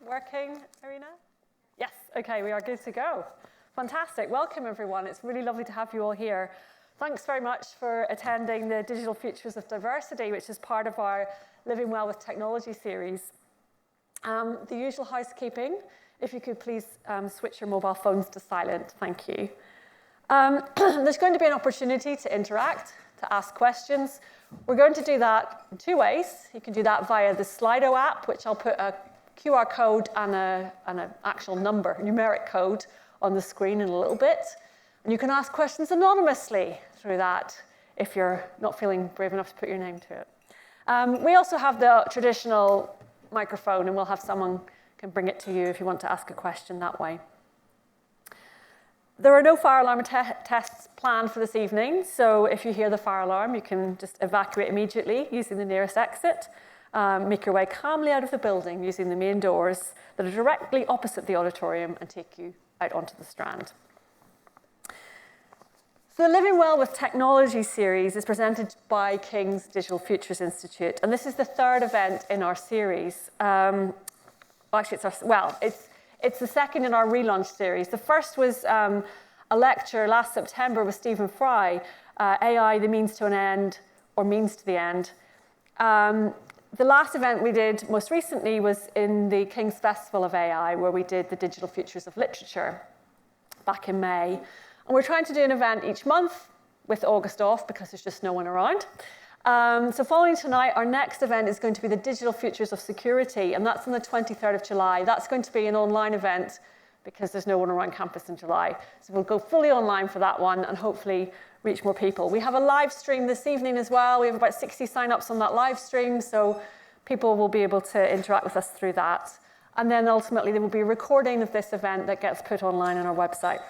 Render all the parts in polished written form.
working, Irina? Yes, okay, we are good to go. Fantastic, welcome everyone. It's really lovely to have you all here. Thanks very much for attending the Digital Futures of Diversity, which is part of our Living Well with Technology series. The usual housekeeping, if you could please switch your mobile phones to silent, thank you. There's going to be an opportunity to interact, to ask questions. We're going to do that in two ways. You can do that via the Slido app, which I'll put a QR code and an actual number, numeric code on the screen in a little bit. And you can ask questions anonymously through that if you're not feeling brave enough to put your name to it. We also have the traditional microphone, and we'll have someone can bring it to you if you want to ask a question that way. There are no fire alarm tests planned for this evening, so if you hear the fire alarm, you can just evacuate immediately using the nearest exit. Make your way calmly out of the building using the main doors that are directly opposite the auditorium and take you out onto the Strand. So the Living Well with Technology series is presented by King's Digital Futures Institute, and this is the third event in our series. It's the second in our relaunch series. The first was a lecture last September with Stephen Fry, AI, the means to an end, or means to the end. The last event we did most recently was in the King's Festival of AI, where we did the Digital Futures of Literature back in May. And we're trying to do an event each month with August off because there's just no one around. So following tonight, our next event is going to be the Digital Futures of Security, and that's on the 23rd of July. That's going to be an online event because there's no one around campus in July. So we'll go fully online for that one and hopefully reach more people. We have a live stream this evening as well. We have about 60 sign-ups on that live stream, so people will be able to interact with us through that. And then ultimately, there will be a recording of this event that gets put online on our website.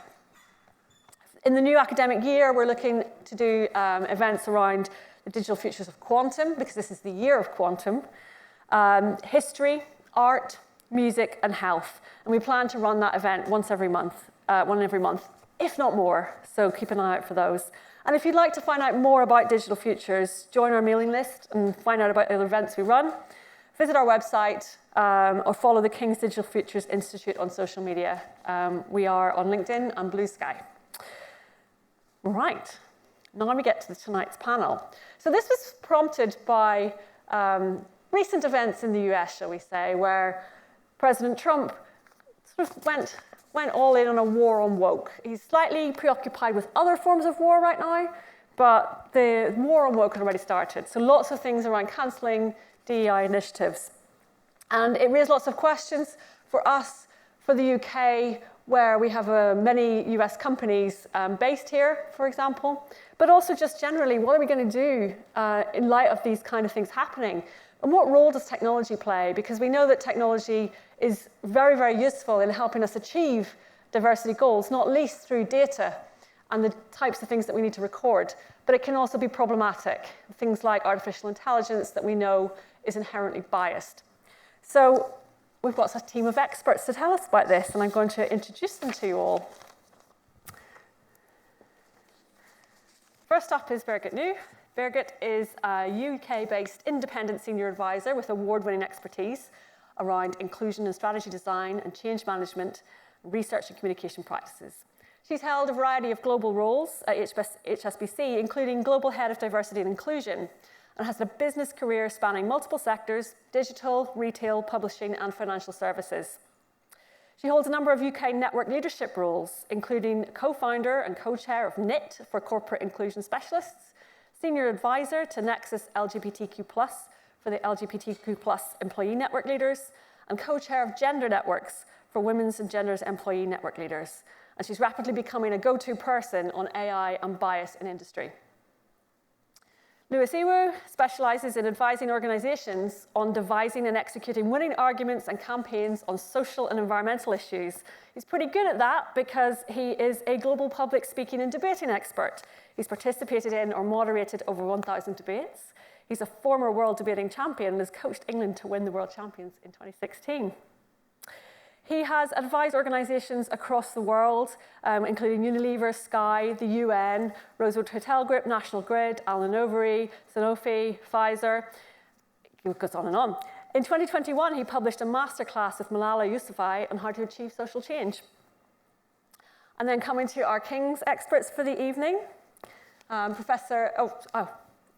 In the new academic year, we're looking to do events around the digital futures of quantum, because this is the year of quantum, history, art, music, and health. And we plan to run that event one every month, if not more. So keep an eye out for those. And if you'd like to find out more about digital futures, join our mailing list and find out about the other events we run. Visit our website or follow the King's Digital Futures Institute on social media. We are on LinkedIn and Blue Sky. Right. Now we get to tonight's panel. So this was prompted by recent events in the US, shall we say, where President Trump sort of went all in on a war on woke. He's slightly preoccupied with other forms of war right now, but the war on woke had already started. So lots of things around cancelling DEI initiatives. And it raised lots of questions for us, for the UK, where we have many US companies based here, for example, but also just generally, what are we going to do in light of these kind of things happening? And what role does technology play? Because we know that technology is very, very useful in helping us achieve diversity goals, not least through data and the types of things that we need to record, but it can also be problematic. Things like artificial intelligence that we know is inherently biased. So we've got a team of experts to tell us about this, and I'm going to introduce them to you all. First up is Birgit New. Birgit is a UK-based independent senior advisor with award-winning expertise around inclusion and strategy design and change management, research and communication practices. She's held a variety of global roles at HSBC, including Global Head of Diversity and Inclusion, and has a business career spanning multiple sectors: digital, retail, publishing, and financial services. She holds a number of UK network leadership roles, including co-founder and co-chair of KNIT for Corporate Inclusion Specialists, senior advisor to Nexus LGBTQ+, for the LGBTQ+ employee network leaders, and co-chair of Gender Networks for Women's and Genders employee network leaders. And she's rapidly becoming a go-to person on AI and bias in industry. Lewis Iwu specializes in advising organizations on devising and executing winning arguments and campaigns on social and environmental issues. He's pretty good at that because he is a global public speaking and debating expert. He's participated in or moderated over 1,000 debates. He's a former world debating champion and has coached England to win the World Champions in 2016. He has advised organizations across the world, including Unilever, Sky, the UN, Rosewood Hotel Group, National Grid, Allen & Overy, Sanofi, Pfizer. It goes on and on. In 2021, he published a masterclass with Malala Yousafzai on how to achieve social change. And then coming to our King's experts for the evening, Professor,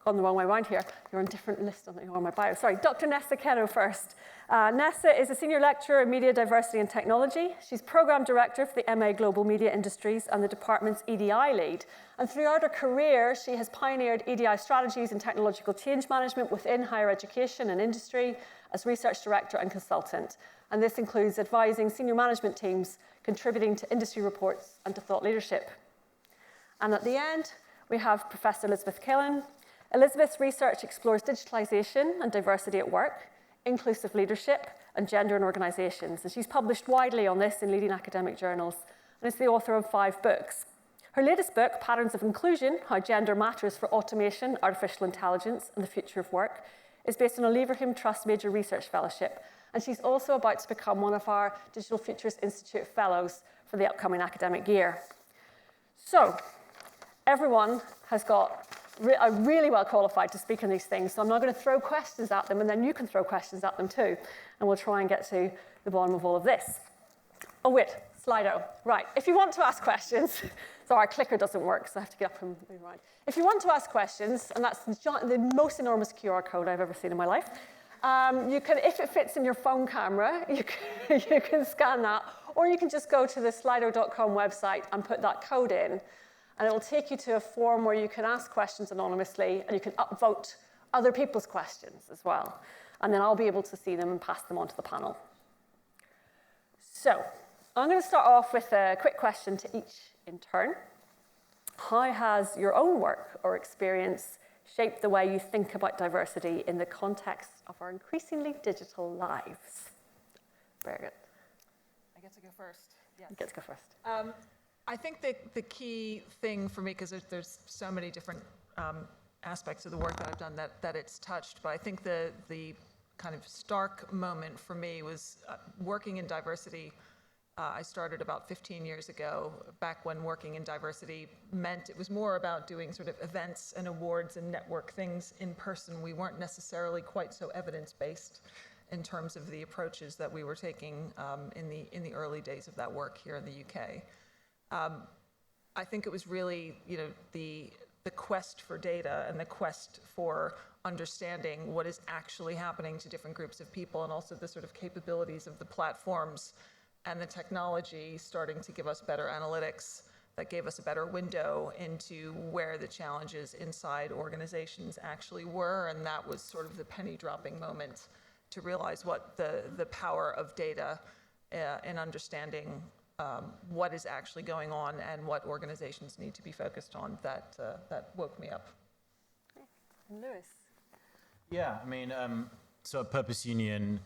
gone the wrong way around here. You're on a different list on my bio. Sorry, Dr. Nessa Kero first. Nessa is a senior lecturer in media diversity and technology. She's program director for the MA Global Media Industries and the department's EDI lead. And throughout her career, she has pioneered EDI strategies and technological change management within higher education and industry as research director and consultant. And this includes advising senior management teams, contributing to industry reports and to thought leadership. And at the end, we have Professor Elizabeth Killen. Elizabeth's research explores digitalisation and diversity at work, inclusive leadership, and gender in organisations. And she's published widely on this in leading academic journals, and is the author of 5 books. Her latest book, Patterns of Inclusion, How Gender Matters for Automation, Artificial Intelligence, and the Future of Work, is based on a Leverhulme Trust Major Research Fellowship. And she's also about to become one of our Digital Futures Institute Fellows for the upcoming academic year. So, everyone has got are really well qualified to speak on these things, so I'm not going to throw questions at them, and then you can throw questions at them too, and we'll try and get to the bottom of all of this. Oh wait, Slido. Right, if you want to ask questions, so our clicker doesn't work, so I have to get up and move around. If you want to ask questions, and that's the most enormous QR code I've ever seen in my life, you can, if it fits in your phone camera, you can scan that, or you can just go to the slido.com website and put that code in. And it will take you to a form where you can ask questions anonymously, and you can upvote other people's questions as well. And then I'll be able to see them and pass them on to the panel. So I'm going to start off with a quick question to each in turn. How has your own work or experience shaped the way you think about diversity in the context of our increasingly digital lives? Very good. I get to go first. Yes. You get to go first. I think the key thing for me, because there's so many different aspects of the work that I've done that it's touched, but I think the kind of stark moment for me was working in diversity. I started about 15 years ago, back when working in diversity meant it was more about doing sort of events and awards and network things in person. We weren't necessarily quite so evidence-based in terms of the approaches that we were taking in the early days of that work here in the UK. I think it was really, the quest for data and the quest for understanding what is actually happening to different groups of people, and also the sort of capabilities of the platforms and the technology starting to give us better analytics that gave us a better window into where the challenges inside organizations actually were. And that was sort of the penny dropping moment to realize what the power of data in understanding what is actually going on and what organizations need to be focused on. That woke me up. Lewis. Yeah, I mean, so at Purpose Union,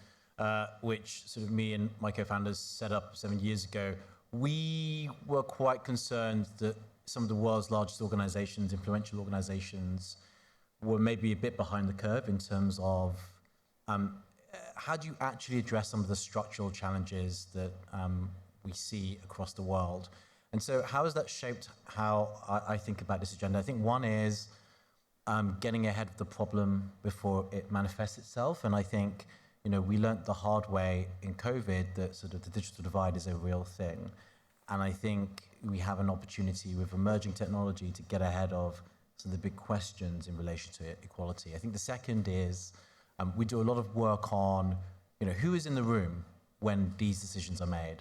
which sort of me and my co-founders set up 7 years ago, we were quite concerned that some of the world's largest organizations, influential organizations, were maybe a bit behind the curve in terms of how do you actually address some of the structural challenges that we see across the world. And so how has that shaped how I think about this agenda? I think one is getting ahead of the problem before it manifests itself. And I think, we learned the hard way in COVID that sort of the digital divide is a real thing. And I think we have an opportunity with emerging technology to get ahead of some of the big questions in relation to equality. I think the second is we do a lot of work on, who is in the room when these decisions are made.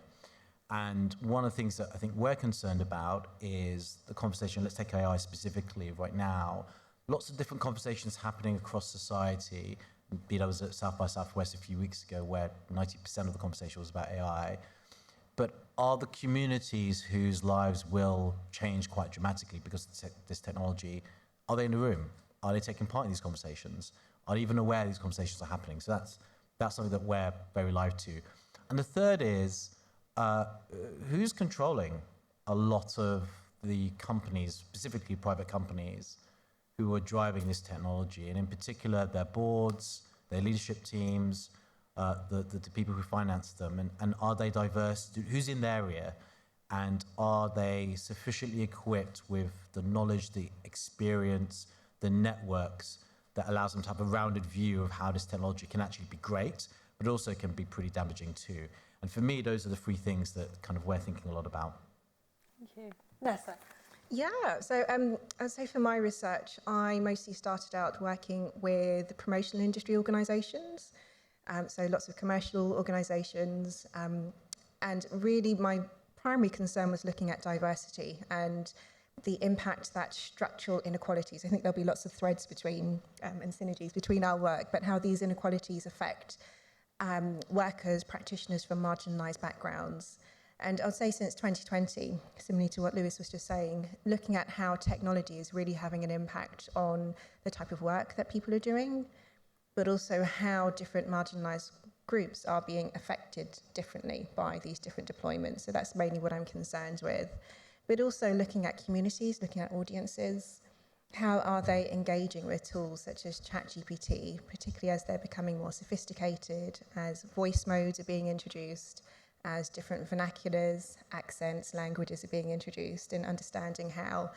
And one of the things that I think we're concerned about is the conversation, let's take AI specifically right now, lots of different conversations happening across society. I was at South by Southwest a few weeks ago where 90% of the conversation was about AI. But are the communities whose lives will change quite dramatically because of this technology, are they in the room? Are they taking part in these conversations? Are they even aware these conversations are happening? So that's something that we're very live to. And the third is, who's controlling a lot of the companies, specifically private companies, who are driving this technology, and in particular their boards, their leadership teams, the people who finance them, and are they diverse? Who's in the area? And are they sufficiently equipped with the knowledge, the experience, the networks that allows them to have a rounded view of how this technology can actually be great, but also can be pretty damaging too. And for me, those are the three things that kind of we're thinking a lot about. Thank you. Nessa. Yeah, so I'd say for my research, I mostly started out working with the promotional industry organisations, so lots of commercial organisations, and really my primary concern was looking at diversity and the impact that structural inequalities, I think there'll be lots of threads between and synergies between our work, but how these inequalities affect workers, practitioners from marginalised backgrounds. And I'll say since 2020, similarly to what Lewis was just saying, looking at how technology is really having an impact on the type of work that people are doing, but also how different marginalised groups are being affected differently by these different deployments. So that's mainly what I'm concerned with. But also looking at communities, looking at audiences, how are they engaging with tools such as ChatGPT, particularly as they're becoming more sophisticated, as voice modes are being introduced, as different vernaculars, accents, languages are being introduced, and understanding how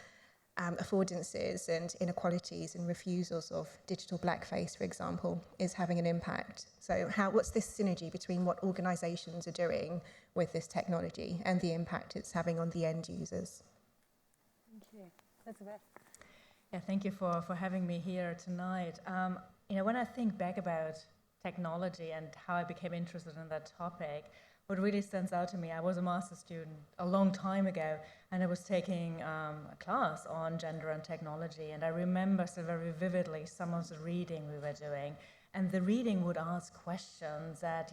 affordances and inequalities and refusals of digital blackface, for example, is having an impact. So what's this synergy between what organisations are doing with this technology and the impact it's having on the end users? Thank you. Elizabeth. Yeah, thank you for having me here tonight. When I think back about technology and how I became interested in that topic, what really stands out to me, I was a master's student a long time ago, and I was taking a class on gender and technology, and I remember so very vividly some of the reading we were doing. And the reading would ask questions that,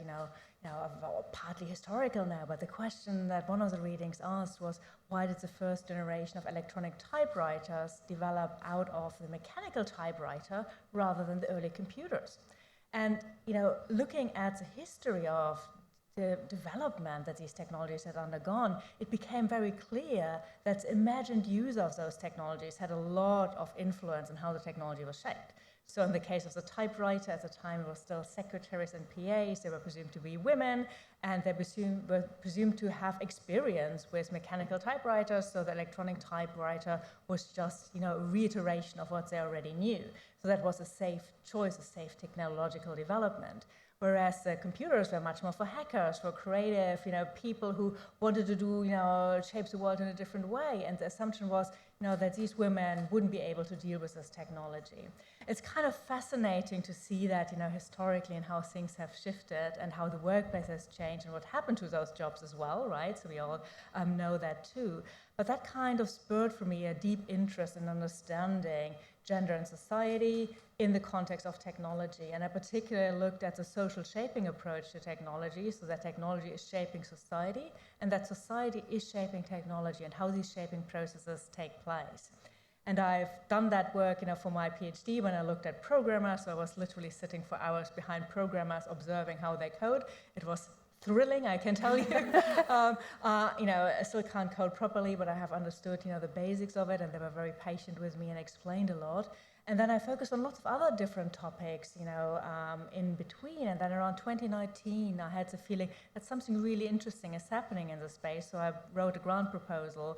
are partly historical now, but the question that one of the readings asked was, why did the first generation of electronic typewriters develop out of the mechanical typewriter rather than the early computers? And, looking at the history of the development that these technologies had undergone, it became very clear that the imagined use of those technologies had a lot of influence on how the technology was shaped. So in the case of the typewriter, at the time it was still secretaries and PAs, they were presumed to be women, and they were presumed to have experience with mechanical typewriters, so the electronic typewriter was just, a reiteration of what they already knew. So that was a safe choice, a safe technological development. Whereas the computers were much more for hackers, for creative, people who wanted to do, shape the world in a different way. And the assumption was, that these women wouldn't be able to deal with this technology. It's kind of fascinating to see that, historically and how things have shifted and how the workplace has changed and what happened to those jobs as well, right? So we all know that too. But that kind of spurred for me a deep interest in understanding gender and society in the context of technology. And I particularly looked at the social shaping approach to technology, so that technology is shaping society, and that society is shaping technology, and how these shaping processes take place. And I've done that work, for my PhD when I looked at programmers. So I was literally sitting for hours behind programmers, observing how they code. It was thrilling, I can tell you. I still can't code properly, but I have understood, the basics of it, and they were very patient with me and explained a lot. And then I focused on lots of other different topics, in between. And then around 2019, I had the feeling that something really interesting is happening in the space. So I wrote a grant proposal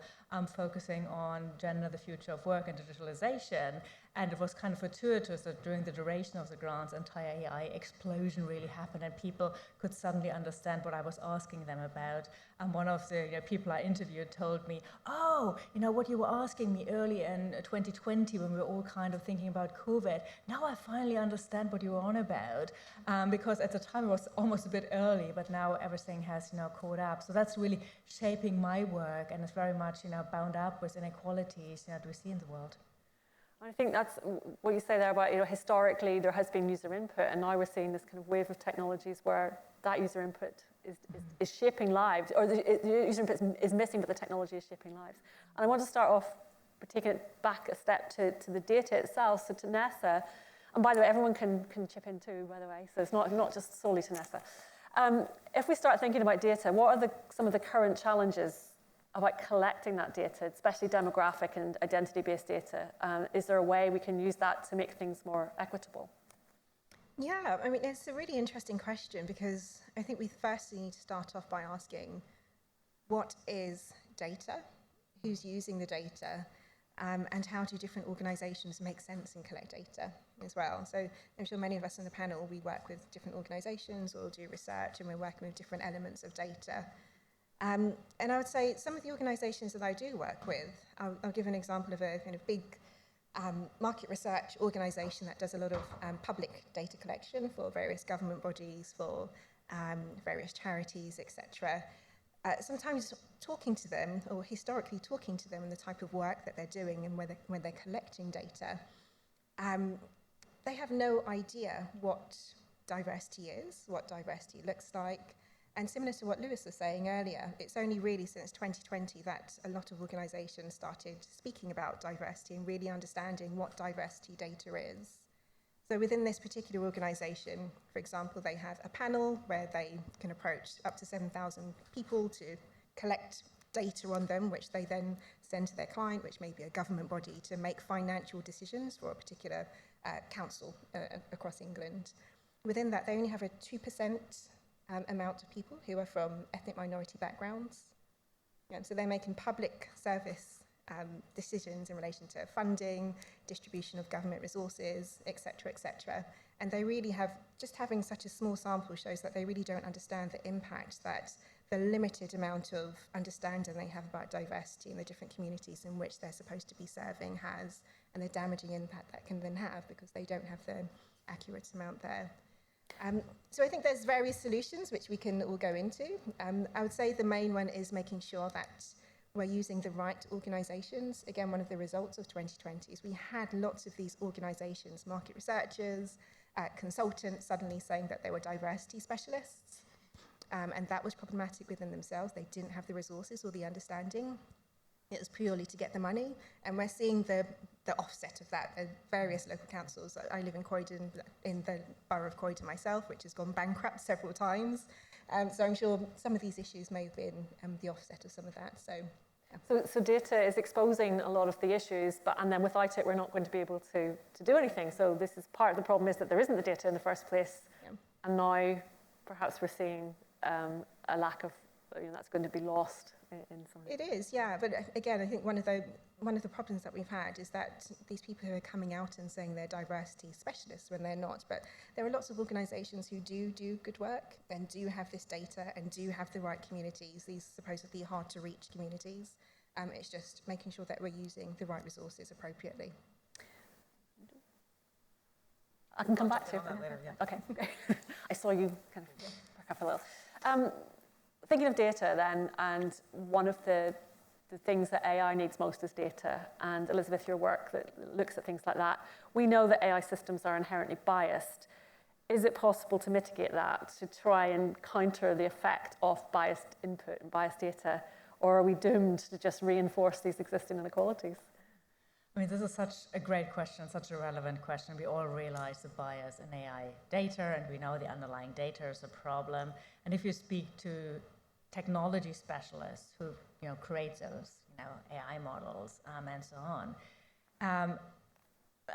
focusing on gender, the future of work, and digitalization. And it was kind of fortuitous that during the duration of the grant's entire AI explosion really happened, and people could suddenly understand what I was asking them about. And one of the people I interviewed told me, what you were asking me early in 2020 when we were all kind of thinking about COVID, now I finally understand what you were on about. Because at the time it was almost a bit early, but now everything has caught up. So that's really shaping my work, and it's very much bound up with inequalities that we see in the world. I think that's what you say there about, historically there has been user input, and now we're seeing this kind of wave of technologies where that user input is shaping lives, or the user input is missing, but the technology is shaping lives. And I want to start off by taking it back a step to the data itself, so to Nessa. And by the way, everyone can chip in too, by the way, so it's not just solely to Nessa. If we start thinking about data, what are some of the current challenges about collecting that data, especially demographic and identity-based data? Is there a way we can use that to make things more equitable? Yeah, it's a really interesting question, because I think we firstly need to start off by asking, what is data? Who's using the data? and how do different organisations make sense and collect data as well. So I'm sure many of us on the panel, we work with different organisations or do research, and we're working with different elements of data. And I would say some of the organisations that I do work with, I'll give an example of a kind of big market research organisation that does a lot of public data collection for various government bodies, for various charities, etc. Sometimes talking to them, or historically talking to them, and the type of work that they're doing and when they're collecting data, they have no idea what diversity is, what diversity looks like. And similar to what Lewis was saying earlier, it's only really since 2020 that a lot of organisations started speaking about diversity and really understanding what diversity data is. So within this particular organisation, for example, they have a panel where they can approach up to 7,000 people to collect data on them, which they then send to their client, which may be a government body, to make financial decisions for a particular council across England. Within that, they only have a 2% amount of people who are from ethnic minority backgrounds. So they're making public service decisions in relation to funding, distribution of government resources, etc., etc. And they really have, just having such a small sample shows that they really don't understand the impact that the limited amount of understanding they have about diversity in the different communities in which they're supposed to be serving has, and the damaging impact that can then have because they don't have the accurate amount there. So I think there's various solutions which we can all go into. I would say the main one is making sure that we're using the right organisations. Again, one of the results of 2020 is we had lots of these organisations, market researchers, consultants suddenly saying that they were diversity specialists. And that was problematic within themselves. They didn't have the resources or the understanding. It was purely to get the money. And we're seeing the offset of that at various local councils. I live in Croydon, in the borough of Croydon myself, which has gone bankrupt several times. So I'm sure some of these issues may have been the offset of some of that. So data is exposing a lot of the issues, and then without it, we're not going to be able to do anything. So this is part of the problem, is that there isn't the data in the first place. Yeah. And now perhaps we're seeing a lack of, that's going to be lost in some. It is, yeah. But again, I think one of the problems that we've had is that these people who are coming out and saying they're diversity specialists when they're not. But there are lots of organisations who do good work and do have this data and do have the right communities, these supposedly hard to reach communities. It's just making sure that we're using the right resources appropriately. I can come back to that later, yeah. Okay. I saw you kind of back up a little. Thinking of data then, and one of the things that AI needs most is data. And Elizabeth, your work that looks at things like that, we know that AI systems are inherently biased. Is it possible to mitigate that, to try and counter the effect of biased input and biased data? Or are we doomed to just reinforce these existing inequalities? I mean, this is such a great question, such a relevant question. We all realize the bias in AI data, and we know the underlying data is a problem. And if you speak to technology specialists who create those AI models and so on,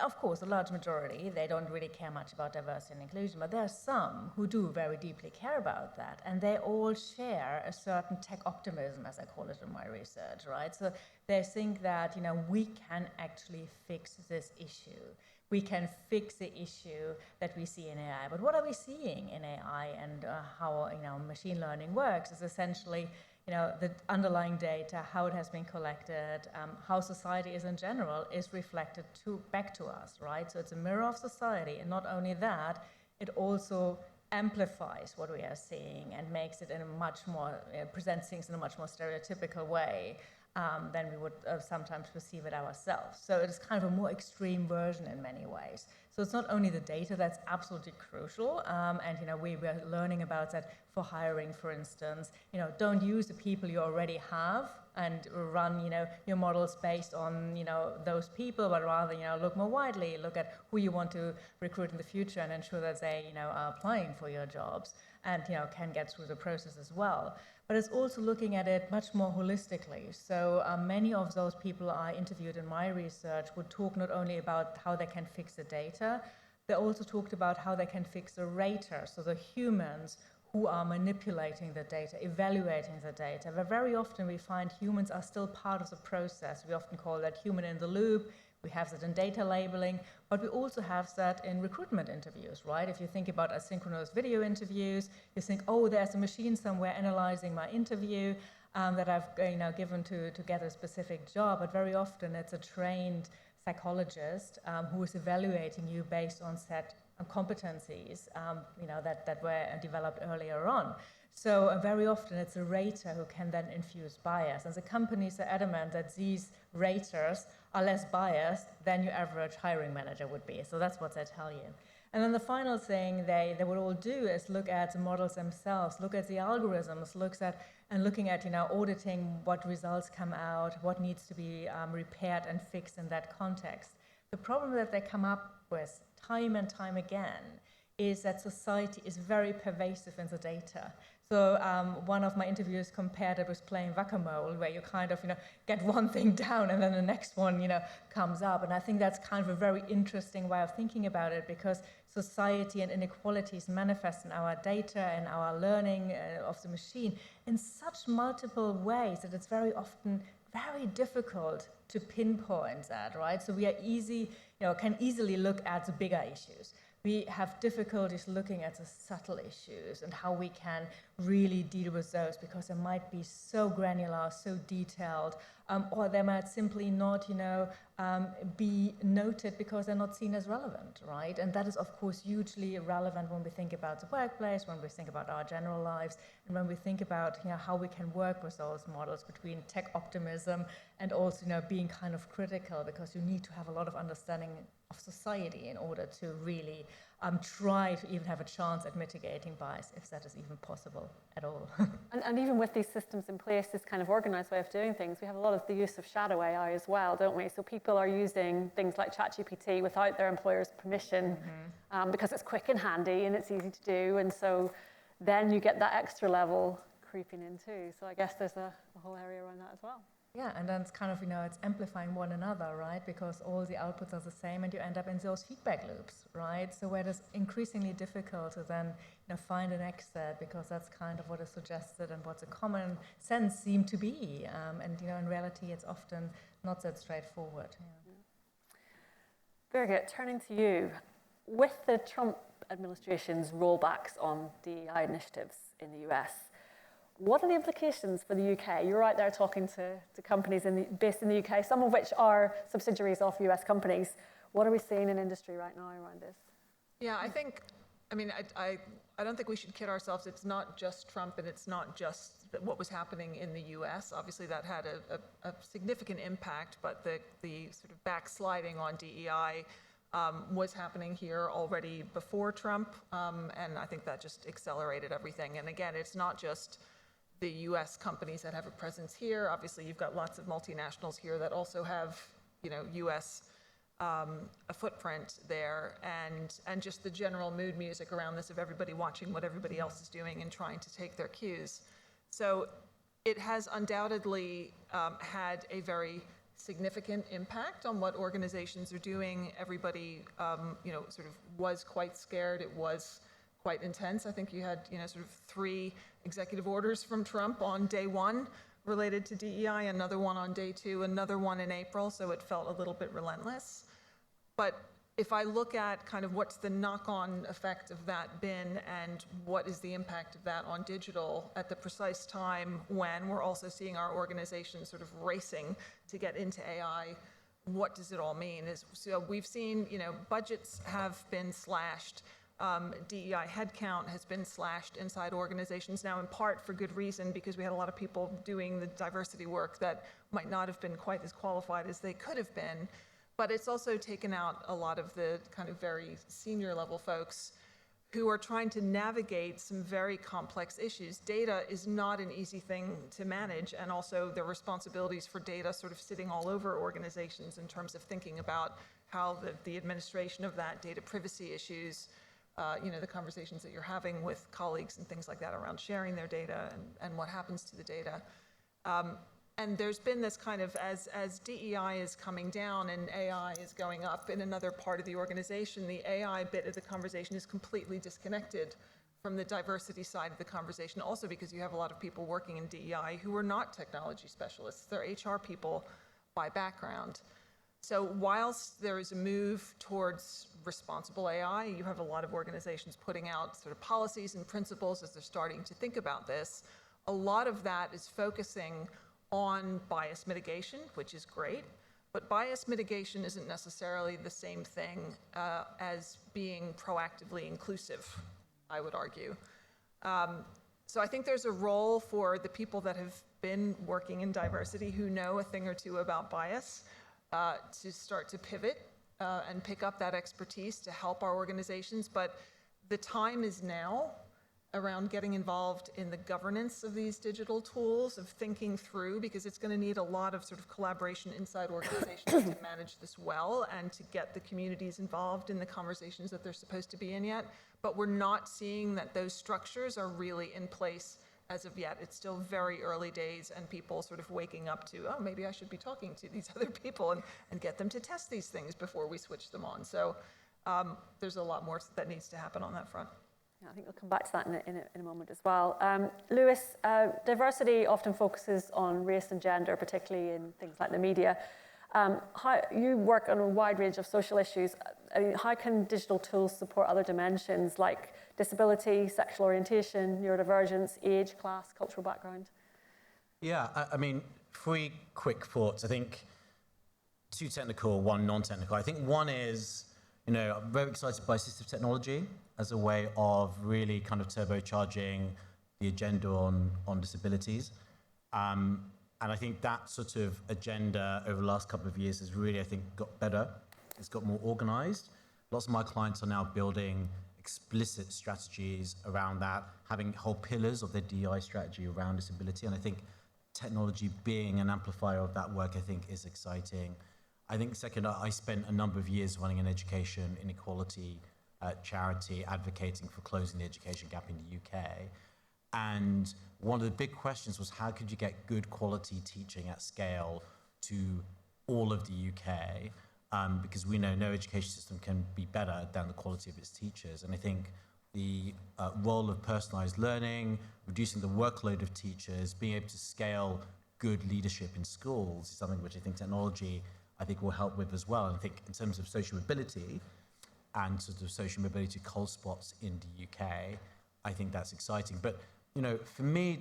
of course, a large majority, they don't really care much about diversity and inclusion, but there are some who do very deeply care about that, and they all share a certain tech optimism, as I call it in my research, right? So they think that, we can actually fix this issue. We can fix the issue that we see in AI. But what are we seeing in AI, and how machine learning works is essentially the underlying data, how it has been collected, how society is in general, is reflected back to us, right? So it's a mirror of society, and not only that, it also amplifies what we are seeing and makes it in a much more, presents things in a much more stereotypical way than we would sometimes perceive it ourselves. So it is kind of a more extreme version in many ways. So it's not only the data that's absolutely crucial, and we were learning about that for hiring, for instance. Don't use the people you already have and run your models based on those people, but rather look more widely, look at who you want to recruit in the future, and ensure that they are applying for your jobs and can get through the process as well. But it's also looking at it much more holistically. So many of those people I interviewed in my research would talk not only about how they can fix the data, they also talked about how they can fix the rater, so the humans who are manipulating the data, evaluating the data. But very often we find humans are still part of the process. We often call that human in the loop. We have that in data labeling, but we also have that in recruitment interviews, right? If you think about asynchronous video interviews, you think, oh, there's a machine somewhere analyzing my interview that I've given to get a specific job, but very often it's a trained psychologist who is evaluating you based on set competencies that were developed earlier on. So very often it's a rater who can then infuse bias. And the companies are adamant that these raters are less biased than your average hiring manager would be. So that's what they tell you. And then the final thing they would all do is look at the models themselves, look at the algorithms, looking at auditing what results come out, what needs to be repaired and fixed in that context. The problem that they come up with time and time again is that society is very pervasive in the data. So one of my interviewers compared it with playing whack-a-mole, where you kind of get one thing down and then the next one comes up. And I think that's kind of a very interesting way of thinking about it, because society and inequalities manifest in our data and our learning of the machine in such multiple ways that it's very often very difficult to pinpoint that, right? So we are can easily look at the bigger issues. We have difficulties looking at the subtle issues and how we can really deal with those, because they might be so granular, so detailed, or they might simply not, be noted because they're not seen as relevant, right? And that is, of course, hugely relevant when we think about the workplace, when we think about our general lives, and when we think about how we can work with those models between tech optimism and also being kind of critical, because you need to have a lot of understanding of society in order to really try to even have a chance at mitigating bias, if that is even possible at all. And even with these systems in place, this kind of organized way of doing things, we have a lot of the use of shadow AI as well, don't we? So people are using things like ChatGPT without their employer's permission, because it's quick and handy and it's easy to do. And so then you get that extra level creeping in too. So I guess there's a whole area around that as well. Yeah, and then it's kind of, it's amplifying one another, right? Because all the outputs are the same and you end up in those feedback loops, right? So where it is increasingly difficult to then, find an exit, because that's kind of what is suggested and what the common sense seem to be. And, in reality, it's often not that straightforward. Yeah. Very good. Turning to you, with the Trump administration's rollbacks on DEI initiatives in the US, what are the implications for the UK? You're right there talking to companies based in the UK, some of which are subsidiaries of US companies. What are we seeing in industry right now around this? Yeah, I don't think we should kid ourselves. It's not just Trump, and it's not just what was happening in the US. Obviously, that had a significant impact, but the sort of backsliding on DEI was happening here already before Trump, and I think that just accelerated everything. And again, it's not just the US companies that have a presence here. Obviously, you've got lots of multinationals here that also have, US a footprint there, and just the general mood music around this of everybody watching what everybody else is doing and trying to take their cues. So it has undoubtedly had a very significant impact on what organizations are doing. Everybody, sort of was quite scared. It was quite intense. I think you had, sort of 3 executive orders from Trump on day 1 related to DEI, another one on day 2, another one in April, so it felt a little bit relentless. But if I look at kind of what's the knock-on effect of that been, and what is the impact of that on digital at the precise time when we're also seeing our organizations sort of racing to get into AI, what does it all mean? So we've seen, budgets have been slashed. DEI headcount has been slashed inside organizations now, in part for good reason, because we had a lot of people doing the diversity work that might not have been quite as qualified as they could have been. But it's also taken out a lot of the kind of very senior level folks who are trying to navigate some very complex issues. Data is not an easy thing to manage, and also the responsibilities for data sort of sitting all over organizations in terms of thinking about how the administration of that, data privacy issues, the conversations that you're having with colleagues and things like that around sharing their data and what happens to the data. And there's been this kind of, as DEI is coming down and AI is going up in another part of the organization, the AI bit of the conversation is completely disconnected from the diversity side of the conversation, also because you have a lot of people working in DEI who are not technology specialists. They're HR people by background. So whilst there is a move towards responsible AI, you have a lot of organizations putting out sort of policies and principles as they're starting to think about this. A lot of that is focusing on bias mitigation, which is great, but bias mitigation isn't necessarily the same thing as being proactively inclusive, I would argue. So I think there's a role for the people that have been working in diversity who know a thing or two about bias to start to pivot and pick up that expertise to help our organizations. But the time is now around getting involved in the governance of these digital tools, of thinking through, because it's going to need a lot of sort of collaboration inside organizations to manage this well and to get the communities involved in the conversations that they're supposed to be in yet. But we're not seeing that those structures are really in place as of yet. It's still very early days, and people sort of waking up to, oh, maybe I should be talking to these other people and get them to test these things before we switch them on. So there's a lot more that needs to happen on that front. Yeah, I think we'll come back to that in a moment as well. Lewis, diversity often focuses on race and gender, particularly in things like the media. You work on a wide range of social issues. I mean, how can digital tools support other dimensions like disability, sexual orientation, neurodivergence, age, class, cultural background? Yeah, I mean, 3 quick thoughts. I think 2 technical, 1 non-technical. I think one is, I'm very excited by assistive technology as a way of really kind of turbocharging the agenda on disabilities. And I think that sort of agenda over the last couple of years has really, I think, got better. It's got more organized. Lots of my clients are now building explicit strategies around that, having whole pillars of their DEI strategy around disability. And I think technology being an amplifier of that work, I think, is exciting. I think second, I spent a number of years running an education inequality charity advocating for closing the education gap in the UK. And one of the big questions was, how could you get good quality teaching at scale to all of the UK? Because we know no education system can be better than the quality of its teachers. And I think the role of personalized learning, reducing the workload of teachers, being able to scale good leadership in schools is something which I think technology, will help with as well. And I think in terms of social mobility and sort of social mobility cold spots in the UK, I think that's exciting. But, for me,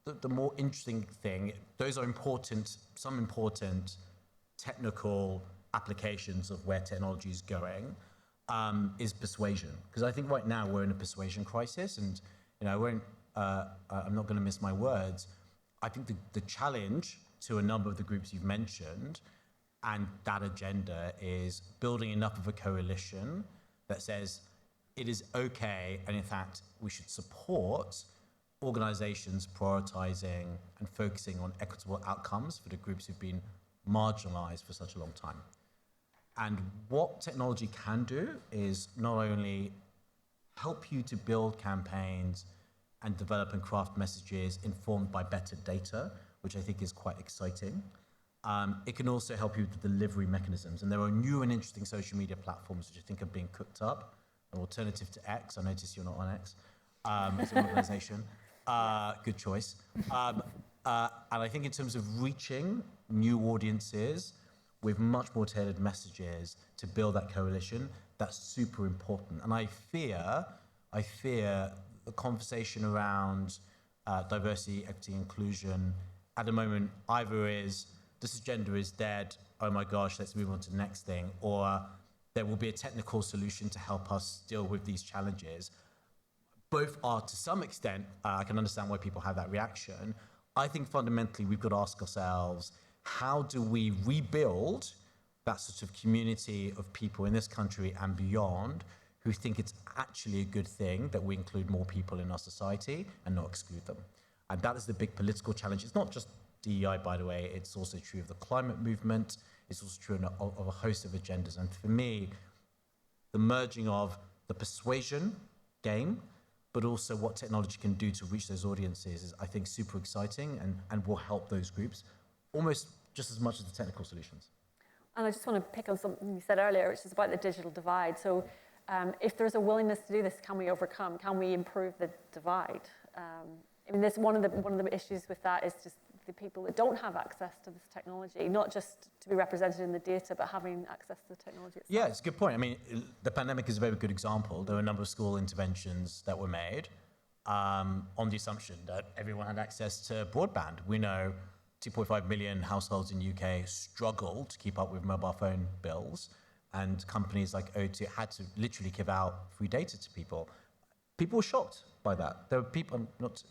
the more interesting thing, those are important, some important technical applications of where technology is going, is persuasion. Because I think right now we're in a persuasion crisis, and I'm not going to miss my words. I think the challenge to a number of the groups you've mentioned and that agenda is building enough of a coalition that says it is okay, and in fact we should support organizations prioritizing and focusing on equitable outcomes for the groups who've been marginalized for such a long time. And what technology can do is not only help you to build campaigns and develop and craft messages informed by better data, which I think is quite exciting. It can also help you with the delivery mechanisms. And there are new and interesting social media platforms which I think are being cooked up, an alternative to X. I notice you're not on X as an organization. Good choice. And I think in terms of reaching new audiences with much more tailored messages to build that coalition, that's super important. And I fear the conversation around diversity, equity, inclusion at the moment either is, this agenda is dead, oh my gosh, let's move on to the next thing, or there will be a technical solution to help us deal with these challenges. Both are, to some extent, I can understand why people have that reaction. I think fundamentally we've got to ask ourselves, how do we rebuild that sort of community of people in this country and beyond who think it's actually a good thing that we include more people in our society and not exclude them? And that is the big political challenge. It's not just DEI, by the way, it's also true of the climate movement. It's also true of a host of agendas. And for me, the merging of the persuasion game, but also what technology can do to reach those audiences is, I think, super exciting and will help those groups almost just as much as the technical solutions. And I just want to pick on something you said earlier, which is about the digital divide. So if there's a willingness to do this, can we improve the divide? I mean, one of the issues with that is just the people that don't have access to this technology, not just to be represented in the data, but having access to the technology itself. Yeah, it's a good point. I mean, the pandemic is a very good example. There were a number of school interventions that were made on the assumption that everyone had access to broadband. We know 2.5 million households in the UK struggle to keep up with mobile phone bills, and companies like O2 had to literally give out free data to people. People were shocked by that. There were people,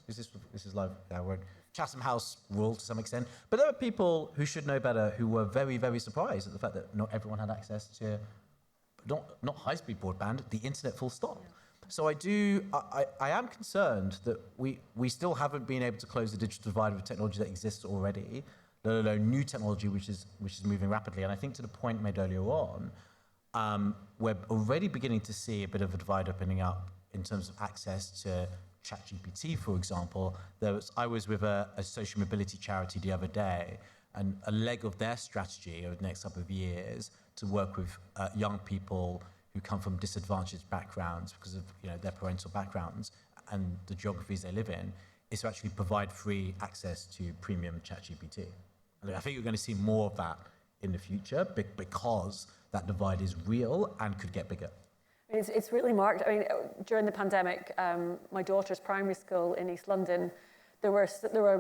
this is live, we're Chatham House rule to some extent, but there were people who should know better who were very, very surprised at the fact that not everyone had access to, not high-speed broadband, the internet full stop. Yeah. So I am concerned that we still haven't been able to close the digital divide with technology that exists already, let alone new technology which is moving rapidly. And I think to the point made earlier on, we're already beginning to see a bit of a divide opening up in terms of access to ChatGPT, for example. I was with a social mobility charity the other day, and a leg of their strategy over the next couple of years to work with young people who come from disadvantaged backgrounds because of their parental backgrounds and the geographies they live in, is to actually provide free access to premium ChatGPT. And I think you're going to see more of that in the future because that divide is real and could get bigger. It's really marked. I mean, during the pandemic, my daughter's primary school in East London, there were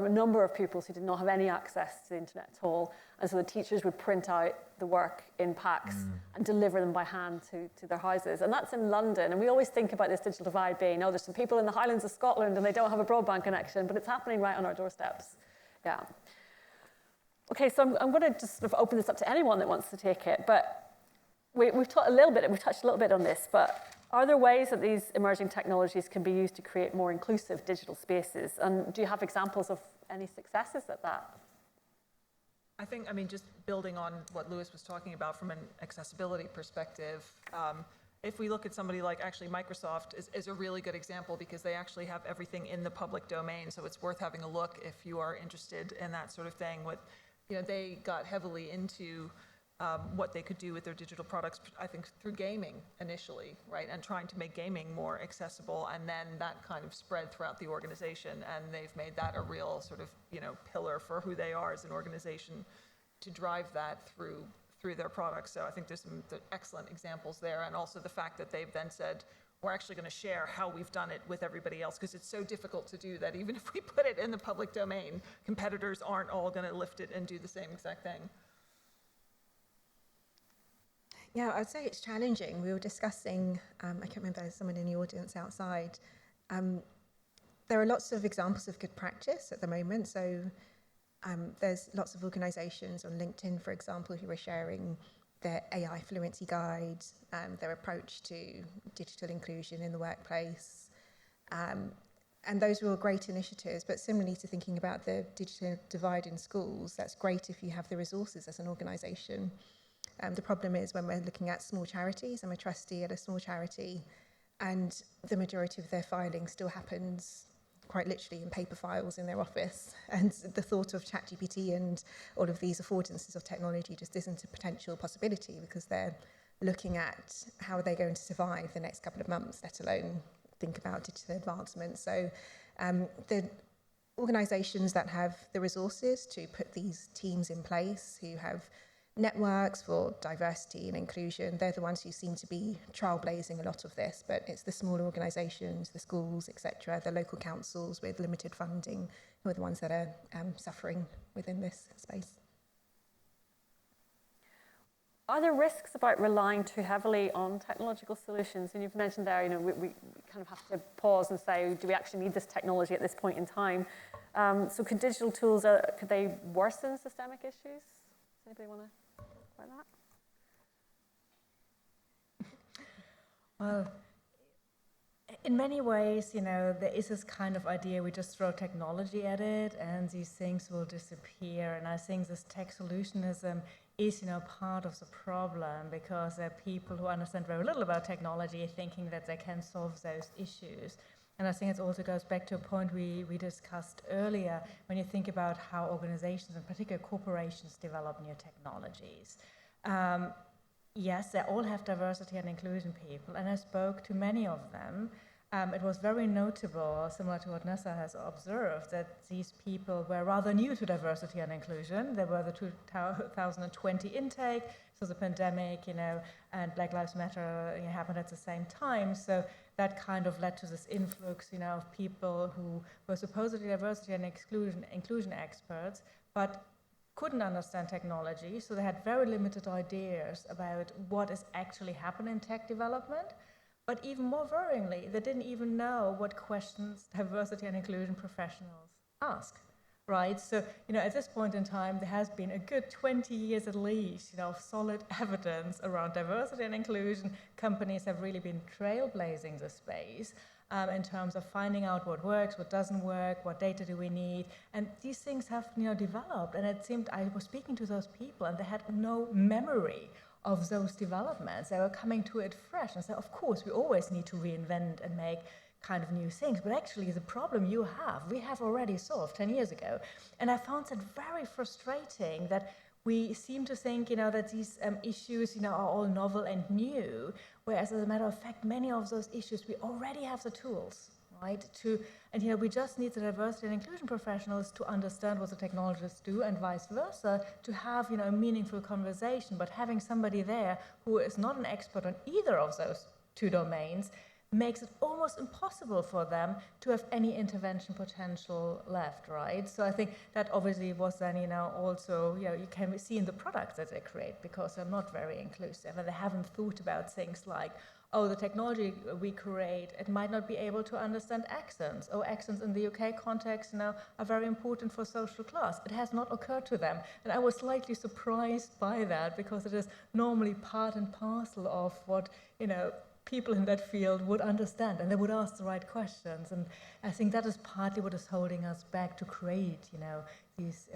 a number of pupils who did not have any access to the internet at all, and so the teachers would print out the work in packs and deliver them by hand to their houses. And that's in London. And we always think about this digital divide being, there's some people in the Highlands of Scotland and they don't have a broadband connection, but it's happening right on our doorsteps. Yeah. Okay, so I'm going to just sort of open this up to anyone that wants to take it, but we've touched a little bit on this, but are there ways that these emerging technologies can be used to create more inclusive digital spaces? And do you have examples of any successes at that? I think, just building on what Lewis was talking about from an accessibility perspective, if we look at somebody like actually Microsoft is a really good example because they actually have everything in the public domain. So it's worth having a look if you are interested in that sort of thing. They got heavily into what they could do with their digital products, I think through gaming initially, right? And trying to make gaming more accessible, and then that kind of spread throughout the organization, and they've made that a real sort of, pillar for who they are as an organization to drive that through their products. So I think there's some excellent examples there, and also the fact that they've then said, we're actually going to share how we've done it with everybody else, because it's so difficult to do that. Even if we put it in the public domain, competitors aren't all going to lift it and do the same exact thing. Yeah, I'd say it's challenging. We were discussing, I can't remember, someone in the audience outside. There are lots of examples of good practice at the moment. So there's lots of organizations on LinkedIn, for example, who are sharing their AI fluency guides, their approach to digital inclusion in the workplace. And those were all great initiatives, but similarly to thinking about the digital divide in schools, that's great if you have the resources as an organization. The problem is when we're looking at small charities. I'm a trustee at a small charity, and the majority of their filing still happens quite literally in paper files in their office. And the thought of ChatGPT and all of these affordances of technology just isn't a potential possibility, because they're looking at how are they going to survive the next couple of months, let alone think about digital advancement. So the organisations that have the resources to put these teams in place, who have networks for diversity and inclusion, they're the ones who seem to be trailblazing a lot of this, but it's the smaller organisations, the schools, etc., the local councils with limited funding, who are the ones that are suffering within this space. Are there risks about relying too heavily on technological solutions? And you've mentioned there, we kind of have to pause and say, do we actually need this technology at this point in time? So could digital tools, could they worsen systemic issues? Does anybody want to talk about that? Well, in many ways, there is this kind of idea we just throw technology at it and these things will disappear. And I think this tech solutionism is, part of the problem, because there are people who understand very little about technology thinking that they can solve those issues. And I think it also goes back to a point we discussed earlier, when you think about how organizations, in particular corporations, develop new technologies. yes, they all have diversity and inclusion people, and I spoke to many of them. It was very notable, similar to what Nessa has observed, that these people were rather new to diversity and inclusion. They were the 2020 intake, so the pandemic, and Black Lives Matter happened at the same time. So that kind of led to this influx, of people who were supposedly diversity and inclusion experts, but couldn't understand technology, so they had very limited ideas about what is actually happening in tech development. But even more worryingly, they didn't even know what questions diversity and inclusion professionals ask, right? So, at this point in time, there has been a good 20 years at least, of solid evidence around diversity and inclusion. Companies have really been trailblazing the space in terms of finding out what works, what doesn't work, what data do we need. And these things have, developed. And it seemed I was speaking to those people and they had no memory of those developments. They were coming to it fresh and said, of course, we always need to reinvent and make kind of new things, but actually the problem you have, we have already solved 10 years ago. And I found it very frustrating that we seem to think, that these issues, are all novel and new, whereas as a matter of fact, many of those issues, we already have the tools, right? And we just need the diversity and inclusion professionals to understand what the technologists do and vice versa, to have, a meaningful conversation. But having somebody there who is not an expert on either of those two domains makes it almost impossible for them to have any intervention potential left, right? So I think that obviously was then, also, you can see in the products that they create, because they're not very inclusive and they haven't thought about things like, oh, the technology we create, it might not be able to understand accents. Oh, accents in the UK context now are very important for social class. It has not occurred to them. And I was slightly surprised by that, because it is normally part and parcel of what, people in that field would understand, and they would ask the right questions. And I think that is partly what is holding us back to create, these,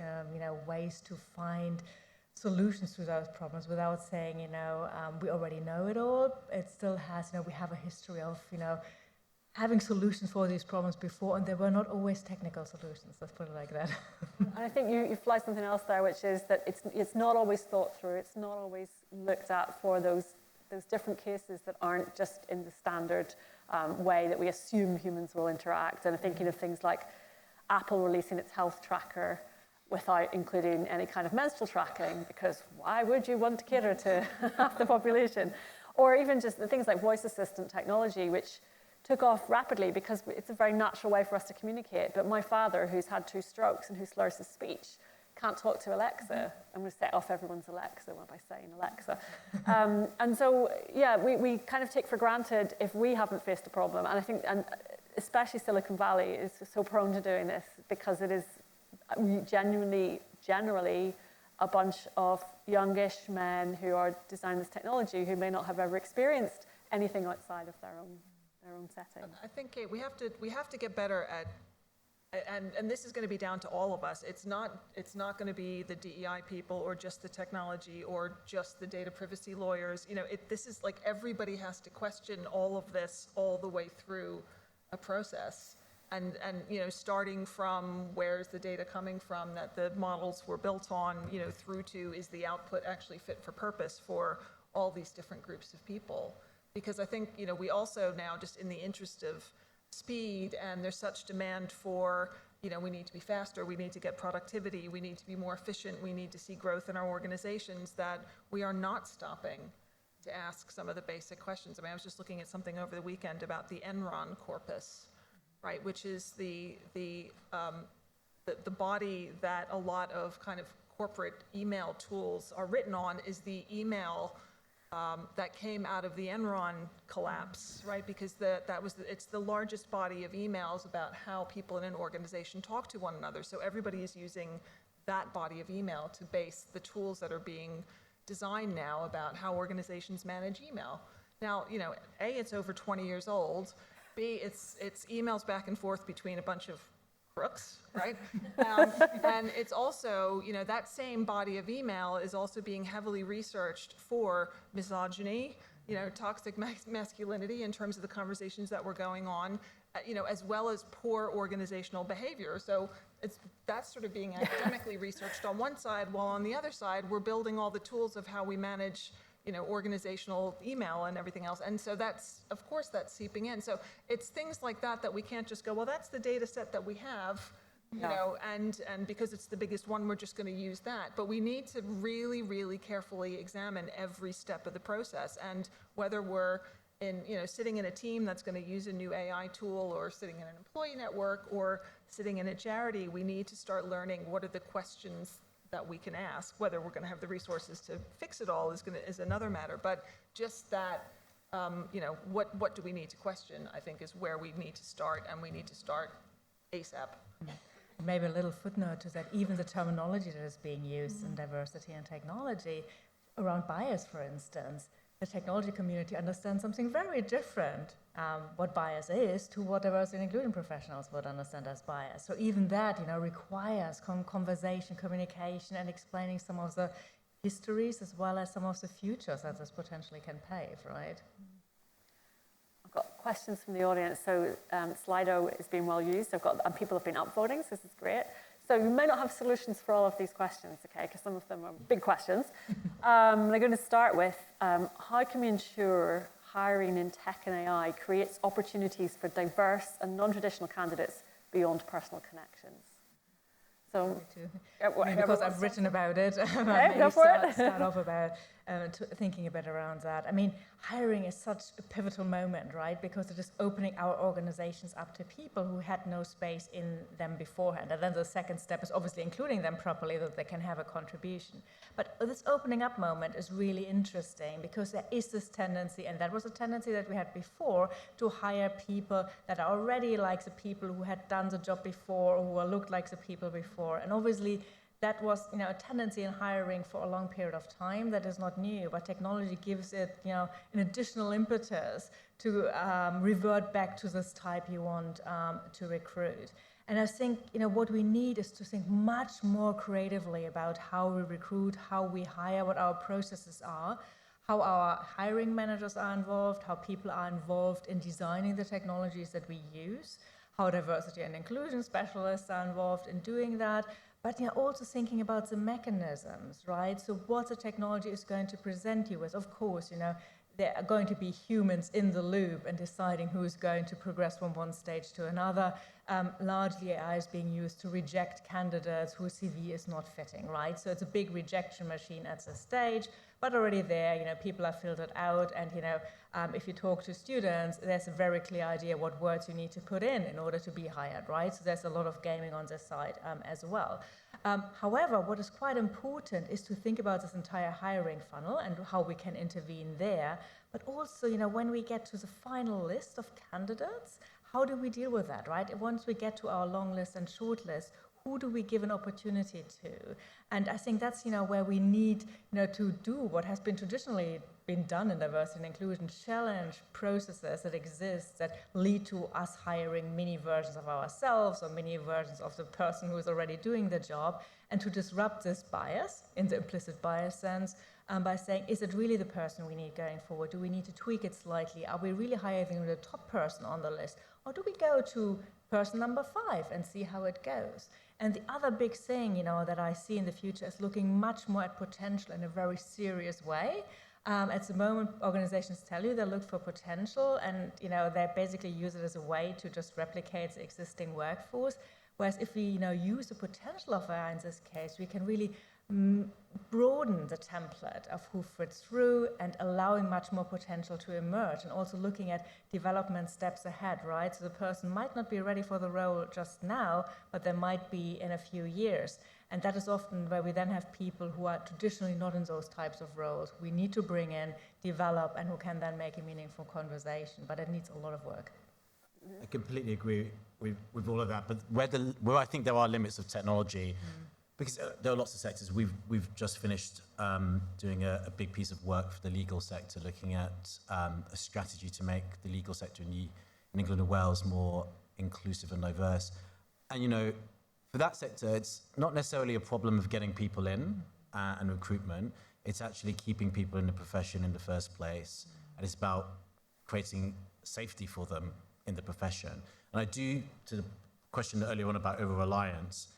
ways to find solutions to those problems without saying, we already know it all. It still has, we have a history of, having solutions for these problems before, and they were not always technical solutions. Let's put it like that. And I think you flagged something else there, which is that it's not always thought through. It's not always looked at for those different cases that aren't just in the standard way that we assume humans will interact. And I'm thinking of things like Apple releasing its health tracker without including any kind of menstrual tracking, because why would you want to cater to half the population? Or even just the things like voice assistant technology, which took off rapidly because it's a very natural way for us to communicate. But my father, who's had 2 strokes and who slurs his speech, can't talk to Alexa. I'm going to set off everyone's Alexa by saying Alexa. And so, we kind of take for granted if we haven't faced a problem. And I think, and especially Silicon Valley is so prone to doing this, because it is generally a bunch of youngish men who are designing this technology who may not have ever experienced anything outside of their own setting. I think, Kate, we have to get better at, and this is going to be down to all of us. It's not going to be the DEI people or just the technology or just the data privacy lawyers. This is like everybody has to question all of this all the way through a process. And starting from where's the data coming from that the models were built on, through to is the output actually fit for purpose for all these different groups of people. Because I think, we also now, just in the interest of speed, and there's such demand for, we need to be faster, we need to get productivity, we need to be more efficient, we need to see growth in our organizations, that we are not stopping to ask some of the basic questions. I mean, I was just looking at something over the weekend about the Enron corpus, right, which is the body that a lot of kind of corporate email tools are written on, is the email that came out of the Enron collapse, right? Because it's the largest body of emails about how people in an organization talk to one another. So everybody is using that body of email to base the tools that are being designed now about how organizations manage email. Now, A, it's over 20 years old. B, it's emails back and forth between a bunch of crooks, right? And it's also, that same body of email is also being heavily researched for misogyny, toxic masculinity in terms of the conversations that were going on, as well as poor organizational behavior. So that's sort of being academically researched on one side, while on the other side, we're building all the tools of how we manage, organizational email and everything else. And so that's, of course, that's seeping in. So it's things like that we can't just go, well, that's the data set that we have, and because it's the biggest one, we're just going to use that. But we need to really, really carefully examine every step of the process. And whether we're sitting in a team that's going to use a new AI tool, or sitting in an employee network, or sitting in a charity, we need to start learning what are the questions that we can ask. Whether we're going to have the resources to fix it all is another matter. But just that, what do we need to question, I think, is where we need to start, and we need to start ASAP. Maybe a little footnote to that, even the terminology that is being used in diversity and technology, around bias, for instance, the technology community understands something very different, what bias is, to what diversity and inclusion professionals would understand as bias. So even that, requires conversation, communication, and explaining some of the histories as well as some of the futures that this potentially can pave, right? I've got questions from the audience. So Slido is being well used. And people have been upvoting, so this is great. So you may not have solutions for all of these questions, okay, because some of them are big questions. I'm going to start with, how can we ensure hiring in tech and AI creates opportunities for diverse and non-traditional candidates beyond personal connections? So, because I've written about it, okay, go for it. Start off about thinking a bit around that. I mean, hiring is such a pivotal moment, right? Because it is opening our organizations up to people who had no space in them beforehand. And then the second step is obviously including them properly, that they can have a contribution. But this opening up moment is really interesting, because there is this tendency, and that was a tendency that we had before, to hire people that are already like the people who had done the job before, or who looked like the people before. And obviously, that was, a tendency in hiring for a long period of time. That is not new, but technology gives it, an additional impetus to revert back to this type you want to recruit. And I think, what we need is to think much more creatively about how we recruit, how we hire, what our processes are, how our hiring managers are involved, how people are involved in designing the technologies that we use, how diversity and inclusion specialists are involved in doing that. But also thinking about the mechanisms, right? So what the technology is going to present you with. Of course, there are going to be humans in the loop and deciding who is going to progress from one stage to another. Largely AI is being used to reject candidates whose CV is not fitting, right? So it's a big rejection machine at this stage, but already there, people are filtered out. And, if you talk to students, there's a very clear idea what words you need to put in order to be hired, right? So there's a lot of gaming on this side as well. However, what is quite important is to think about this entire hiring funnel and how we can intervene there. But also, when we get to the final list of candidates, how do we deal with that, right? Once we get to our long list and short list, who do we give an opportunity to? And I think that's, where we need, to do what has been traditionally been done in diversity and inclusion, challenge processes that exist that lead to us hiring mini versions of ourselves or mini versions of the person who is already doing the job, and to disrupt this bias, in the implicit bias sense, by saying, is it really the person we need going forward? Do we need to tweak it slightly? Are we really hiring the top person on the list? Or do we go to person number 5 and see how it goes? And the other big thing, that I see in the future is looking much more at potential in a very serious way. At the moment, organizations tell you they look for potential, and they basically use it as a way to just replicate the existing workforce. Whereas if we use the potential of AI in this case, we can really broaden the template of who fits through and allowing much more potential to emerge, and also looking at development steps ahead, right? So the person might not be ready for the role just now, but they might be in a few years. And that is often where we then have people who are traditionally not in those types of roles. We need to bring in, develop, and who can then make a meaningful conversation, but it needs a lot of work. I completely agree with all of that, but where I think there are limits of technology, because there are lots of sectors. We've just finished doing a big piece of work for the legal sector, looking at a strategy to make the legal sector in England and Wales more inclusive and diverse. And for that sector, it's not necessarily a problem of getting people in and recruitment. It's actually keeping people in the profession in the first place, and it's about creating safety for them in the profession. And I do, to the question earlier on about over-reliance,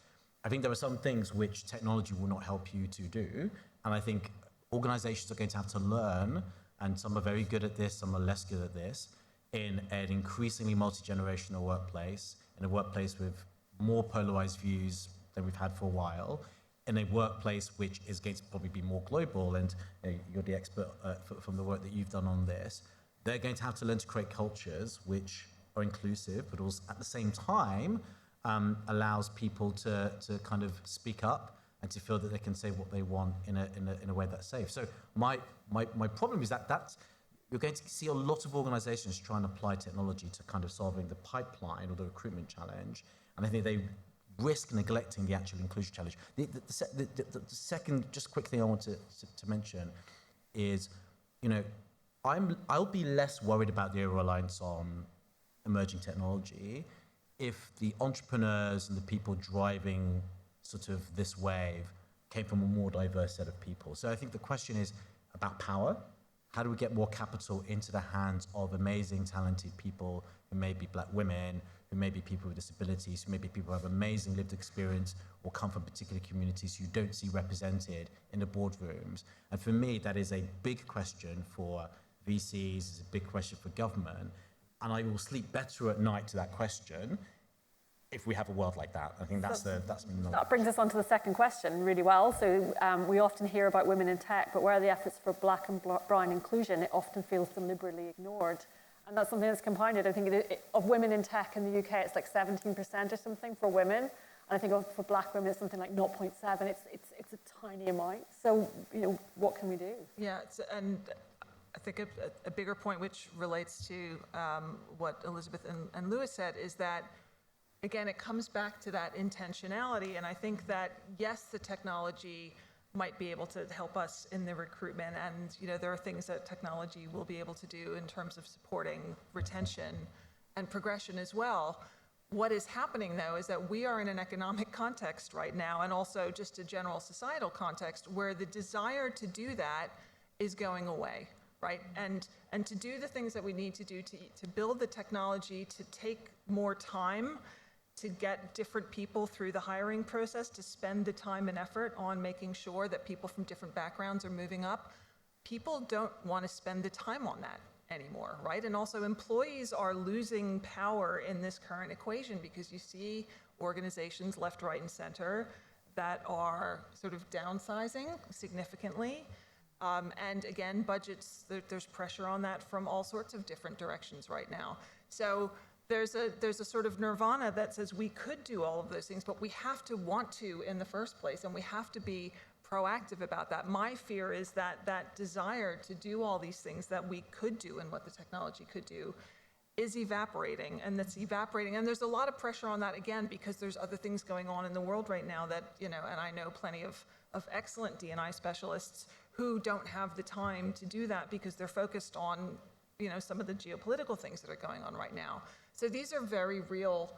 I think there are some things which technology will not help you to do. And I think organizations are going to have to learn, and some are very good at this, some are less good at this, in an increasingly multi-generational workplace, in a workplace with more polarized views than we've had for a while, in a workplace which is going to probably be more global, and you're the expert from the work that you've done on this. They're going to have to learn to create cultures which are inclusive, but also at the same time allows people to kind of speak up and to feel that they can say what they want in a way that's safe. So my problem is that you're going to see a lot of organizations trying to apply technology to kind of solving the pipeline or the recruitment challenge, and I think they risk neglecting the actual inclusion challenge. The second, just quick thing I want to mention is, I'll be less worried about the reliance on emerging technology if the entrepreneurs and the people driving sort of this wave came from a more diverse set of people. So I think the question is about power. How do we get more capital into the hands of amazing, talented people who may be Black women, who may be people with disabilities, who may be people who have amazing lived experience or come from particular communities you don't see represented in the boardrooms? And for me, that is a big question for VCs, it's a big question for government. And I will sleep better at night to that question if we have a world like that. I think that's That brings us on to the second question really well. So we often hear about women in tech, but where are the efforts for Black and brown inclusion? It often feels deliberately ignored. And that's something that's compounded. I think of women in tech in the UK, it's like 17% or something for women. And I think for Black women, it's something like 0.7. It's a tiny amount. So, what can we do? Yeah, and I think a bigger point which relates to what Elizabeth and Lewis said is that, again, it comes back to that intentionality. And I think that, yes, the technology might be able to help us in the recruitment. And, there are things that technology will be able to do in terms of supporting retention and progression as well. What is happening, though, is that we are in an economic context right now, and also just a general societal context, where the desire to do that is going away, right? And to do the things that we need to do to build the technology, to take more time, to get different people through the hiring process, to spend the time and effort on making sure that people from different backgrounds are moving up. People don't want to spend the time on that anymore, right? And also employees are losing power in this current equation, because you see organizations left, right, and center that are sort of downsizing significantly. And again, budgets, there's pressure on that from all sorts of different directions right now. So there's a sort of nirvana that says we could do all of those things, but we have to want to in the first place, and we have to be proactive about that. My fear is that that desire to do all these things that we could do and what the technology could do is evaporating, and that's evaporating. And there's a lot of pressure on that, again, because there's other things going on in the world right now that, and I know plenty of excellent D&I specialists who don't have the time to do that because they're focused on, some of the geopolitical things that are going on right now. So these are very real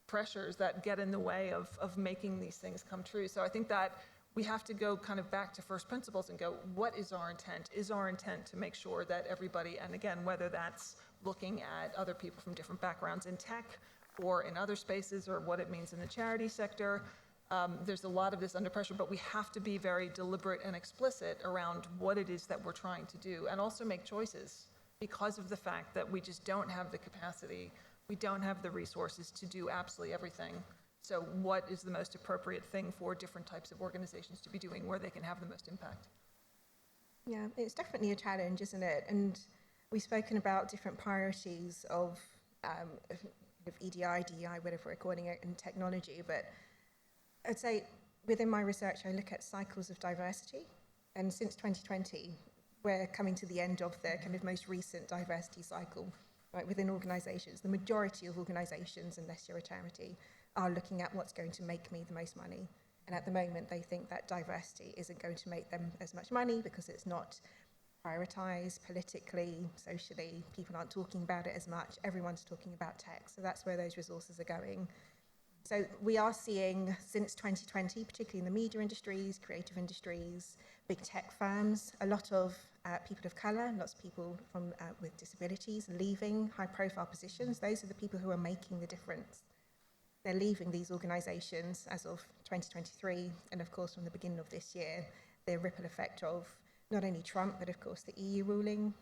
pressures that get in the way of making these things come true. So I think that we have to go kind of back to first principles and go, what is our intent? Is our intent to make sure that everybody, and again, whether that's looking at other people from different backgrounds in tech or in other spaces, or what it means in the charity sector, there's a lot of this under pressure, but we have to be very deliberate and explicit around what it is that we're trying to do, and also make choices because of the fact that we just don't have the capacity, we don't have the resources to do absolutely everything. So what is the most appropriate thing for different types of organizations to be doing where they can have the most impact? Yeah, it's definitely a challenge, isn't it? And we've spoken about different priorities of EDI, DEI, whatever we're calling it, in technology. But I'd say within my research, I look at cycles of diversity. And since 2020, we're coming to the end of the kind of most recent diversity cycle, right, within organizations. The majority of organizations, unless you're a charity, are looking at what's going to make me the most money. And at the moment, they think that diversity isn't going to make them as much money because it's not prioritized politically, socially. People aren't talking about it as much. Everyone's talking about tech. So that's where those resources are going. So we are seeing, since 2020, particularly in the media industries, creative industries, big tech firms, a lot of people of color, lots of people from with disabilities leaving high-profile positions. Those are the people who are making the difference. They're leaving these organizations as of 2023, and of course from the beginning of this year, the ripple effect of not only Trump, but of course the EU ruling,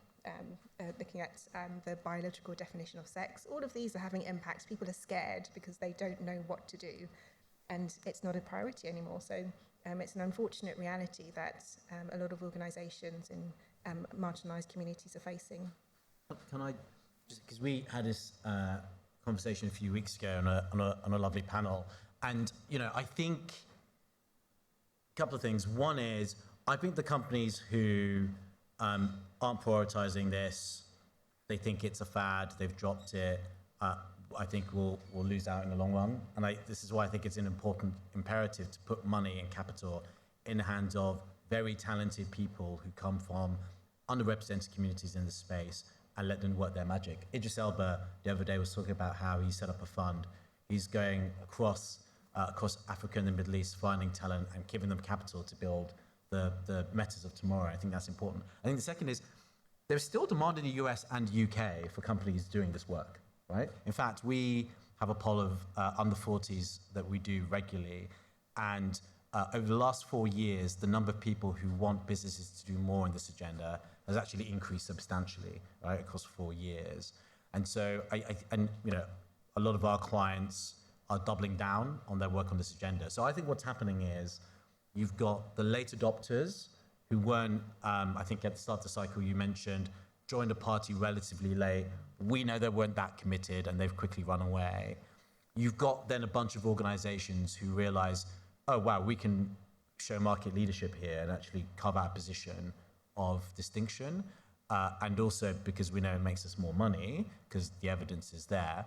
looking at the biological definition of sex. All of these are having impacts. People are scared because they don't know what to do, and it's not a priority anymore. So it's an unfortunate reality that a lot of organisations in marginalised communities are facing. Can I, just because we had this conversation a few weeks ago on a lovely panel, and I think a couple of things. One is, I think the companies who aren't prioritising this, they think it's a fad, they've dropped it, I think we'll lose out in the long run. And this is why I think it's an important imperative to put money and capital in the hands of very talented people who come from underrepresented communities in the space and let them work their magic. Idris Elba the other day was talking about how he set up a fund. He's going across Africa and the Middle East, finding talent and giving them capital to build the metas of tomorrow. I think that's important. I think the second is, there's still demand in the US and UK for companies doing this work, right? In fact, we have a poll of under 40s that we do regularly, and over the last 4 years, the number of people who want businesses to do more in this agenda has actually increased substantially, right, across 4 years. And so, a lot of our clients are doubling down on their work on this agenda. So I think what's happening is, you've got the late adopters who weren't, I think at the start of the cycle you mentioned, joined a party relatively late. We know they weren't that committed and they've quickly run away. You've got then a bunch of organizations who realize, oh wow, we can show market leadership here and actually carve out a position of distinction. And also because we know it makes us more money, because the evidence is there,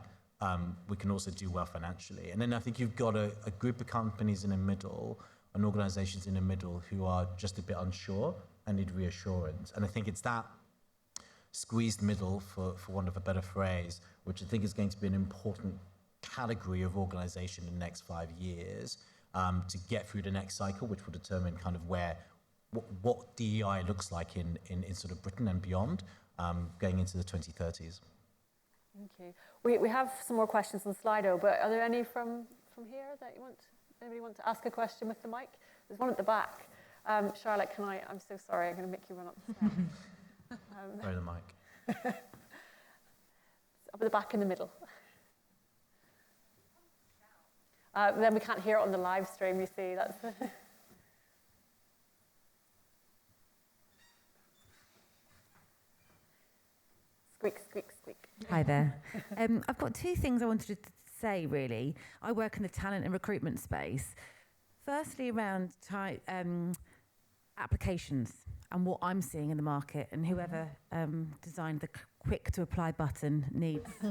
we can also do well financially. And then I think you've got a group of companies in the middle and organizations in the middle who are just a bit unsure and need reassurance. And I think it's that squeezed middle, for want of a better phrase, which I think is going to be an important category of organization in the next 5 years to get through the next cycle, which will determine kind of what DEI looks like in sort of Britain and beyond, going into the 2030s. Thank you. We have some more questions on Slido, but are there any from here that you want? Anybody want to ask a question with the mic? There's one at the back. Charlotte, I'm so sorry, I'm going to make you run up the stairs. Sorry, the mic. Up at the back in the middle. Then we can't hear it on the live stream, you see. That's squeak, squeak, squeak. Hi there. I've got 2 things I wanted to say, really. I work in the talent and recruitment space. Firstly, around applications and what I'm seeing in the market, and whoever designed the quick to apply button needs. I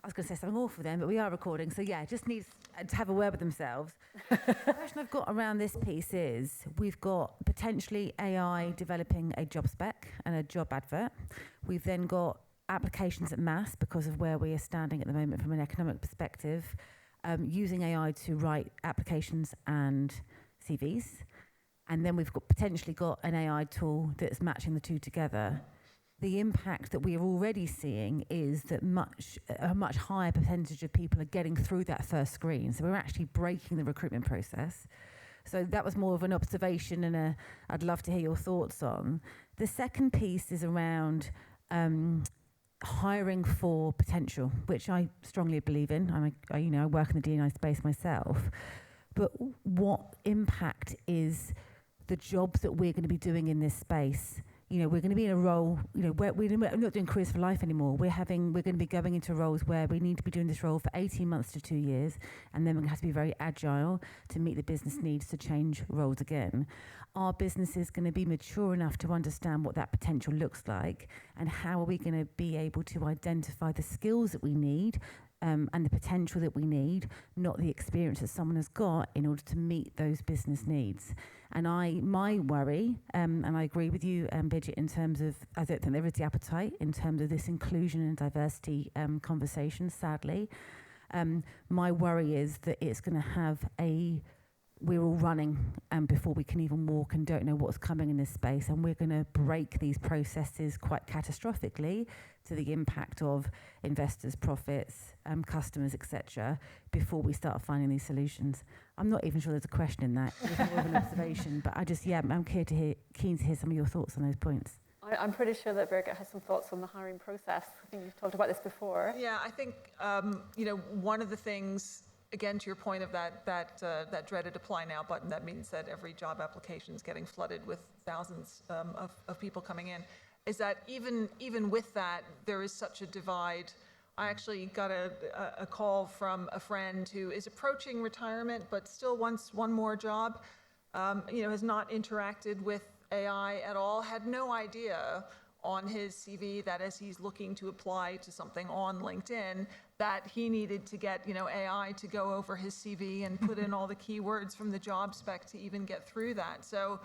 was going to say something awful then, but we are recording, so yeah, just needs to have a word with themselves. The question I've got around this piece is, we've got potentially AI developing a job spec and a job advert. We've then got applications at mass, because of where we are standing at the moment from an economic perspective, using AI to write applications and CVs. And then we've potentially got an AI tool that's matching the two together. The impact that we are already seeing is that a much higher percentage of people are getting through that first screen. So we're actually breaking the recruitment process. So that was more of an observation, and I'd love to hear your thoughts on. The second piece is around hiring for potential, which I strongly believe in. I work in the D&I space myself. But what impact is the jobs that we're going to be doing in this space? We're going to be in a role, where we're not doing careers for life anymore. We're going to be going into roles where we need to be doing this role for 18 months to 2 years, and then we're going to have to be very agile to meet the business needs to change roles again. Our business is going to be mature enough to understand what that potential looks like, and how are we going to be able to identify the skills that we need and the potential that we need, not the experience that someone has got, in order to meet those business needs. And my worry, and I agree with you, Bridget, in terms of, I don't think there is the appetite in terms of this inclusion and diversity conversation, sadly. My worry is that it's going to have a we're all running before we can even walk and don't know what's coming in this space, and we're going to break these processes quite catastrophically to the impact of investors, profits, customers, etc., before we start finding these solutions. I'm not even sure there's a question in that. It's more of an observation, but I'm keen to hear some of your thoughts on those points. I'm pretty sure that Birgit has some thoughts on the hiring process. I think you've talked about this before. Yeah, I think one of the things, again, to your point of that dreaded apply now button, that means that every job application is getting flooded with thousands of people coming in, is that even with that, there is such a divide. I actually got a call from a friend who is approaching retirement but still wants one more job, has not interacted with AI at all, had no idea on his CV that as he's looking to apply to something on LinkedIn, that he needed to get AI to go over his CV and put in all the keywords from the job spec to even get through that. So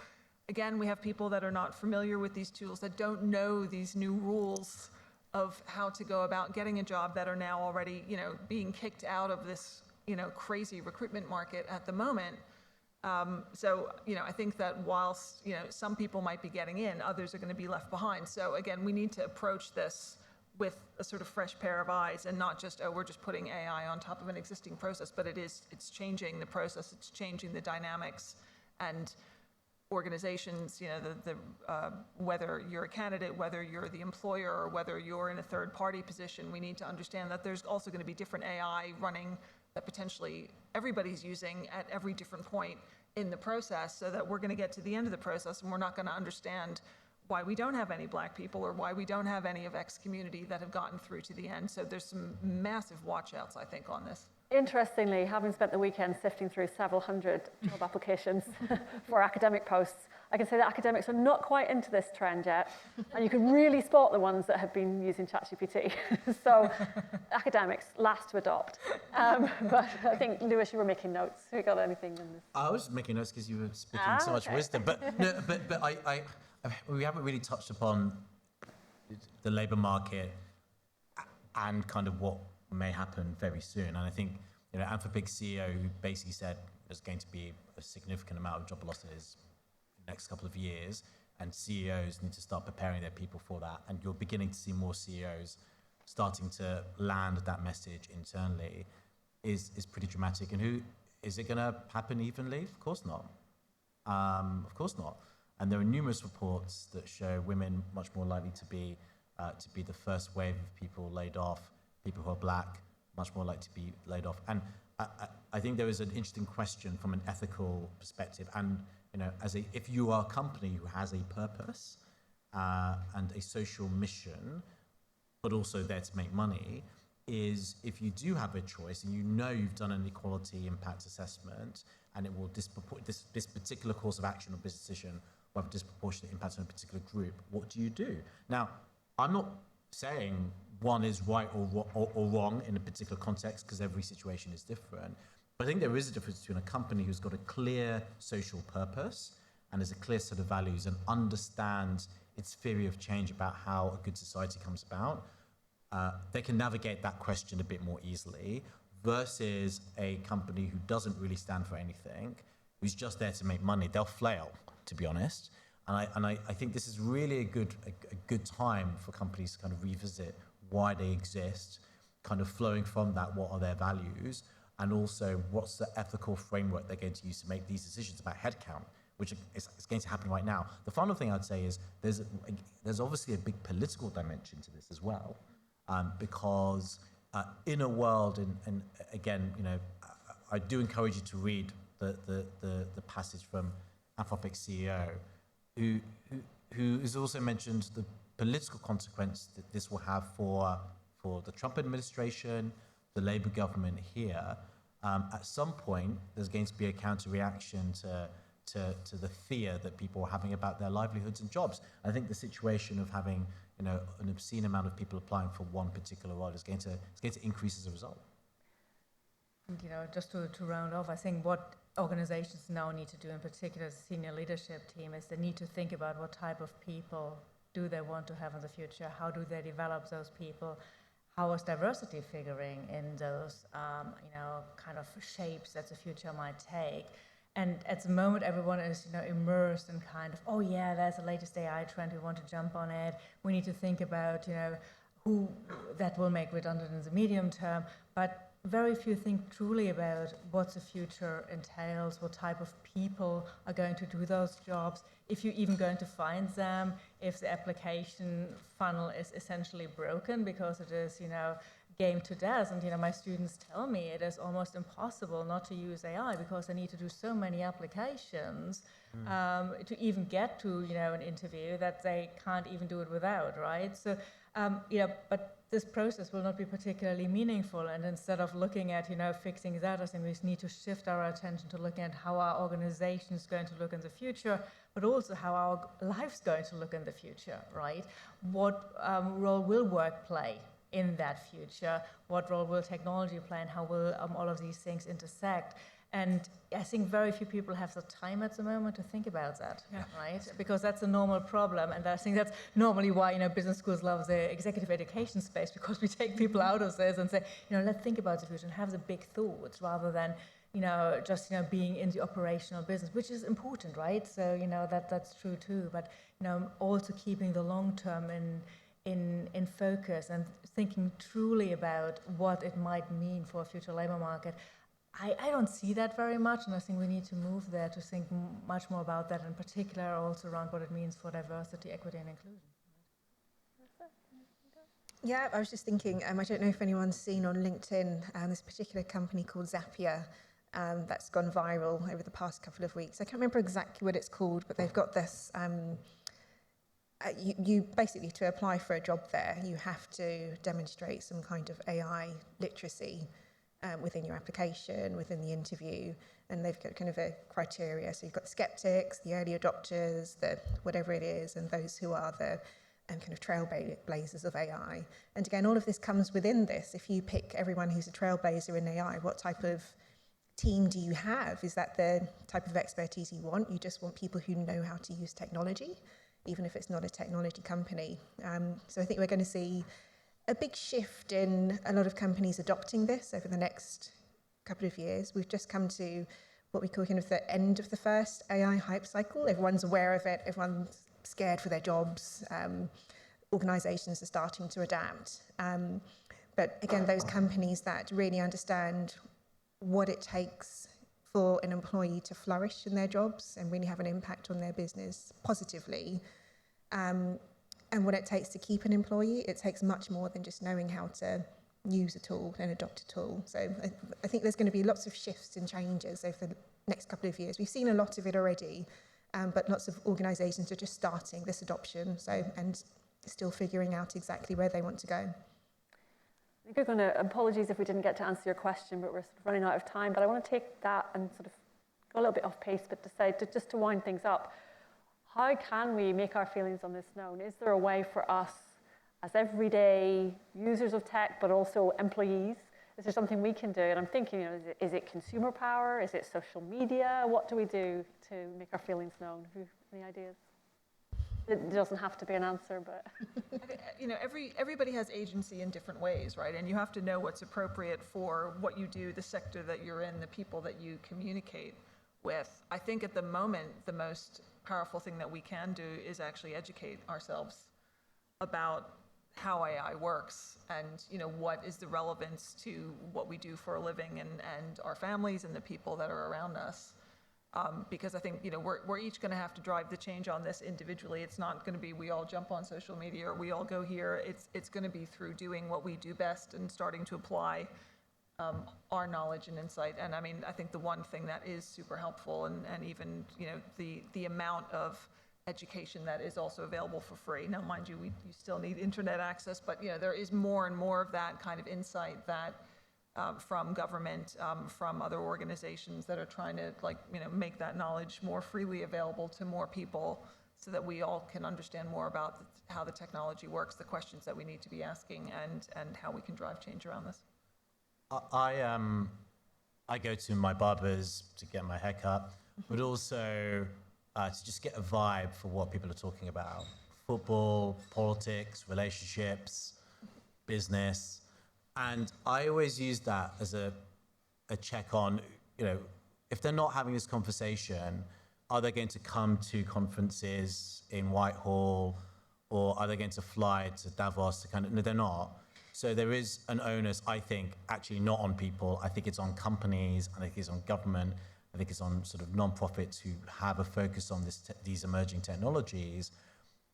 again, we have people that are not familiar with these tools, that don't know these new rules of how to go about getting a job, that are now already being kicked out of this crazy recruitment market at the moment. So I think that whilst some people might be getting in, others are going to be left behind. So again, we need to approach this with a sort of fresh pair of eyes, and not just, we're just putting AI on top of an existing process, but it's changing the process, it's changing the dynamics, and organizations, whether you're a candidate, whether you're the employer, or whether you're in a third-party position, we need to understand that there's also going to be different AI running that potentially everybody's using at every different point in the process, so that we're going to get to the end of the process and we're not going to understand why we don't have any Black people or why we don't have any of X community that have gotten through to the end. So there's some massive watch-outs, I think, on this. Interestingly, having spent the weekend sifting through several hundred job applications for academic posts, I can say that academics are not quite into this trend yet, and you can really spot the ones that have been using ChatGPT. So academics, last to adopt. But I think, Lewis, you were making notes. Have you got anything in this? I was making notes because you were speaking so much wisdom, but we haven't really touched upon the labour market and kind of what may happen very soon. And I think, Anthropic's CEO, who basically said there's going to be a significant amount of job losses in the next couple of years, and CEOs need to start preparing their people for that. And you're beginning to see more CEOs starting to land that message internally is pretty dramatic. And is it going to happen evenly? Of course not. Of course not. And there are numerous reports that show women much more likely to be the first wave of people laid off. People who are Black, much more likely to be laid off. And I think there is an interesting question from an ethical perspective. And if you are a company who has a purpose and a social mission, but also there to make money, is if you do have a choice and you've done an equality impact assessment and it will this particular course of action or business decision will have a disproportionate impact on a particular group, what do you do? Now, I'm not saying one is right or wrong in a particular context, because every situation is different. But I think there is a difference between a company who's got a clear social purpose and has a clear set of values and understands its theory of change about how a good society comes about. They can navigate that question a bit more easily, versus a company who doesn't really stand for anything, who's just there to make money. They'll flail, to be honest. And I think this is really a good time for companies to kind of revisit why they exist, kind of flowing from that, what are their values, and also what's the ethical framework they're going to use to make these decisions about headcount, which is going to happen right now. The final thing I'd say is there's obviously a big political dimension to this as well, because in a world, and again, I do encourage you to read the passage from Anthropic's CEO, who has also mentioned the political consequence that this will have for the Trump administration, the Labour government here. At some point, there's going to be a counter-reaction to the fear that people are having about their livelihoods and jobs. I think the situation of having an obscene amount of people applying for one particular role is going to increase as a result. And, just to round off, I think what organizations now need to do, in particular the senior leadership team, is they need to think about what type of people do they want to have in the future, how do they develop those people, how is diversity figuring in those kind of shapes that the future might take, And at the moment, everyone is, immersed in kind of, oh yeah, there's the latest AI trend. We want to jump on it. We need to think about, who that will make redundant in the medium term. But very few think truly about what the future entails, what type of people are going to do those jobs, if you're even going to find them, if the application funnel is essentially broken because it is, game to death. And my students tell me it is almost impossible not to use AI because they need to do so many applications to even get to an interview that they can't even do it without, right? So but this process will not be particularly meaningful. And instead of looking at fixing that, I think we need to shift our attention to looking at how our organization is going to look in the future, but also how our life's going to look in the future, right? What role will work play in that future? What role will technology play, and how will all of these things intersect? And I think very few people have the time at the moment to think about that, right? Because that's a normal problem, and I think that's normally why business schools love the executive education space, because we take people out of this and say, let's think about the future and have the big thoughts rather than just being in the operational business, which is important, right? So that's true too. But also keeping the long term in focus and thinking truly about what it might mean for a future labor market. I don't see that very much, and I think we need to move there to think much more about that, in particular also around what it means for diversity, equity, and inclusion. Yeah, I was just thinking, I don't know if anyone's seen on LinkedIn this particular company called Zapier that's gone viral over the past couple of weeks. I can't remember exactly what it's called, but they've got this, you basically, to apply for a job there, you have to demonstrate some kind of AI literacy within your application, within the interview, and they've got kind of a criteria. So you've got the skeptics, the early adopters, the whatever it is, and those who are the kind of trailblazers of AI. And again, all of this comes within this. If you pick everyone who's a trailblazer in AI, what type of team do you have? Is that the type of expertise you want? You just want people who know how to use technology, even if it's not a technology company. So I think we're going to see a big shift in a lot of companies adopting this over the next couple of years. We've just come to what we call kind of the end of the first AI hype cycle. Everyone's aware of it. Everyone's scared for their jobs. Organizations are starting to adapt. But again, those companies that really understand what it takes for an employee to flourish in their jobs and really have an impact on their business positively, and what it takes to keep an employee, it takes much more than just knowing how to use a tool and adopt a tool. So I think there's going to be lots of shifts and changes over the next couple of years. We've seen a lot of it already, but lots of organisations are just starting this adoption, and still figuring out exactly where they want to go. I think we're going to, apologies if we didn't get to answer your question, but we're sort of running out of time. But I want to take that and sort of go a little bit off pace, but decide to just to wind things up. How can we make our feelings on this known? Is there a way for us as everyday users of tech, but also employees? Is there something we can do? And I'm thinking, is it consumer power? Is it social media? What do we do to make our feelings known? Any ideas? It doesn't have to be an answer, but everybody has agency in different ways, right? And you have to know what's appropriate for what you do, the sector that you're in, the people that you communicate with. I think at the moment, the most powerful thing that we can do is actually educate ourselves about how AI works and what is the relevance to what we do for a living and our families and the people that are around us. Because I think we're each going to have to drive the change on this individually. It's not going to be we all jump on social media or we all go here. It's going to be through doing what we do best and starting to apply our knowledge and insight. And I mean, I think the one thing that is super helpful, and even the amount of education that is also available for free. Now, mind you, you still need internet access, but there is more and more of that kind of insight that from government, from other organizations that are trying to make that knowledge more freely available to more people, so that we all can understand more about how the technology works, the questions that we need to be asking, and how we can drive change around this. I go to my barber's to get my hair cut, but also to just get a vibe for what people are talking about. Football, politics, relationships, business. And I always use that as a check on, if they're not having this conversation, are they going to come to conferences in Whitehall, or are they going to fly to Davos to no, they're not. So there is an onus, I think, actually not on people. I think it's on companies, I think it's on government, I think it's on sort of non-profits who have a focus on these emerging technologies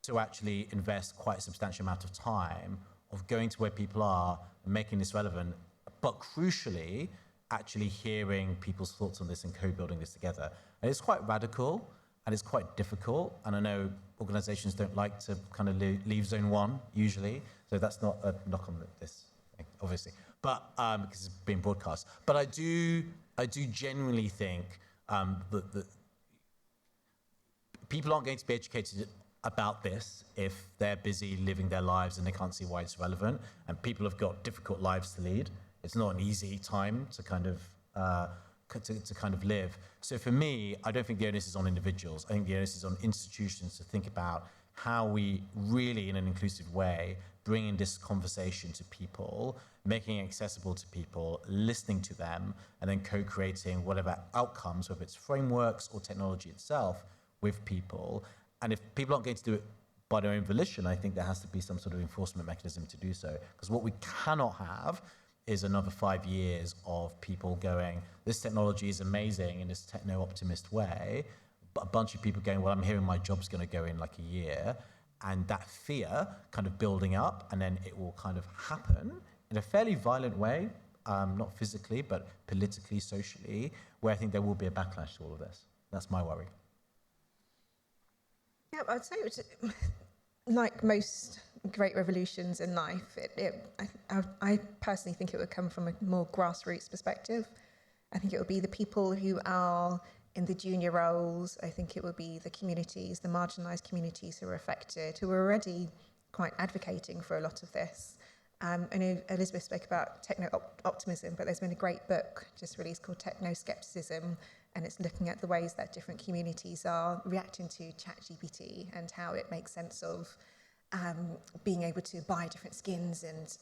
to actually invest quite a substantial amount of time of going to where people are and making this relevant, but crucially, actually hearing people's thoughts on this and co-building this together. And it's quite radical and it's quite difficult. And I know organizations don't like to kind of leave zone one usually. So that's not a knock on this thing, obviously, but because it's being broadcast. But I do genuinely think that people aren't going to be educated about this if they're busy living their lives and they can't see why it's relevant. And people have got difficult lives to lead. It's not an easy time to kind of live. So for me, I don't think the onus is on individuals. I think the onus is on institutions to think about how we really, in an inclusive way, bringing this conversation to people, making it accessible to people, listening to them, and then co-creating whatever outcomes, whether it's frameworks or technology itself, with people. And if people aren't going to do it by their own volition, I think there has to be some sort of enforcement mechanism to do so. Because what we cannot have is another 5 years of people going, this technology is amazing in this techno-optimist way, but a bunch of people going, well, I'm hearing my job's going to go in like a year, and that fear kind of building up, and then it will kind of happen in a fairly violent way, not physically, but politically, socially, where I think there will be a backlash to all of this. That's my worry. Yeah, I'd say it's like most great revolutions in life, I personally think it would come from a more grassroots perspective. I think it would be the people who are in the junior roles. I think it would be the communities, the marginalised communities who are affected, who are already quite advocating for a lot of this. I know Elizabeth spoke about techno-optimism, but there's been a great book just released called Techno-Skepticism, and it's looking at the ways that different communities are reacting to ChatGPT and how it makes sense of being able to buy different skins and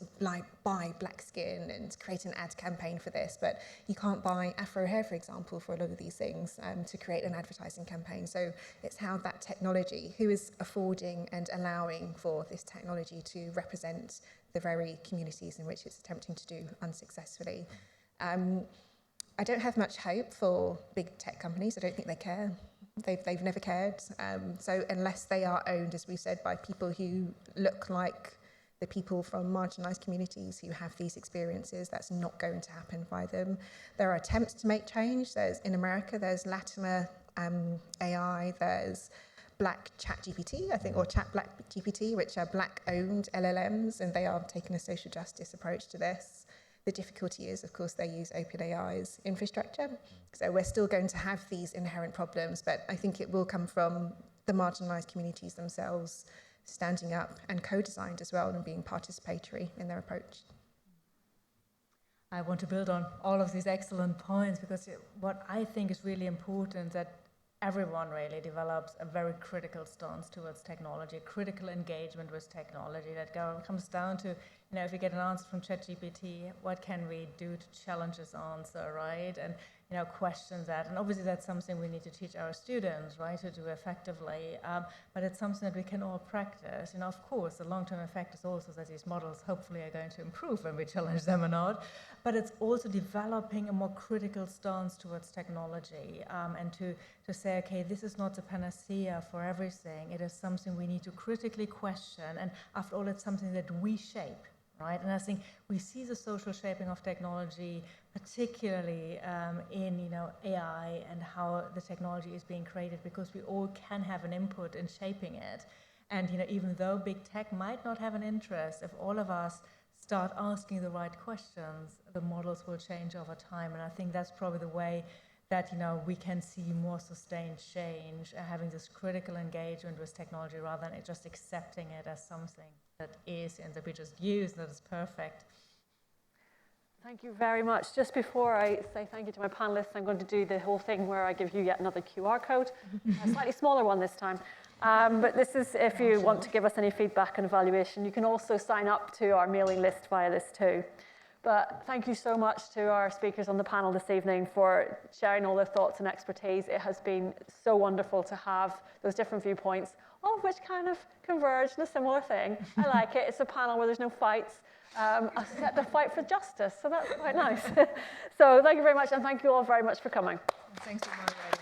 buy black skin and create an ad campaign for this, but you can't buy Afro hair, for example, for a lot of these things to create an advertising campaign. So it's how that technology, who is affording and allowing for this technology to represent the very communities in which it's attempting to do unsuccessfully. I don't have much hope for big tech companies. I don't think they care. They've never cared. So unless they are owned, as we said, by people who look like the people from marginalised communities who have these experiences, that's not going to happen by them. There are attempts to make change. In America, there's Latimer AI, there's Black ChatGPT, I think, or Chat Black GPT, which are Black-owned LLMs, and they are taking a social justice approach to this. The difficulty is, of course, they use OpenAI's infrastructure. So we're still going to have these inherent problems, but I think it will come from the marginalised communities themselves standing up and co-designed as well and being participatory in their approach. I want to build on all of these excellent points, because what I think is really important that everyone really develops a very critical stance towards technology, critical engagement with technology that comes down to, if you get an answer from ChatGPT, what can we do to challenge this answer, right? And, question that. And obviously that's something we need to teach our students, right, to do effectively. But it's something that we can all practice. Of course, the long-term effect is also that these models hopefully are going to improve when we challenge them or not. But it's also developing a more critical stance towards technology, and to say, okay, this is not the panacea for everything. It is something we need to critically question. And after all, it's something that we shape. Right, and I think we see the social shaping of technology, particularly in AI and how the technology is being created, because we all can have an input in shaping it. And even though big tech might not have an interest, if all of us start asking the right questions, the models will change over time. And I think that's probably the way that we can see more sustained change, having this critical engagement with technology rather than just accepting it as something that is and that we just use that is perfect. Thank you very much. Just before I say thank you to my panelists, I'm going to do the whole thing where I give you yet another QR code, a slightly smaller one this time. But this is if you want to give us any feedback and evaluation. You can also sign up to our mailing list via this too. But thank you so much to our speakers on the panel this evening for sharing all their thoughts and expertise. It has been so wonderful to have those different viewpoints, all of which kind of converge in a similar thing. I like it. It's a panel where there's no fights, except the fight for justice, so that's quite nice. So thank you very much, and thank you all very much for coming. Thanks for moderating.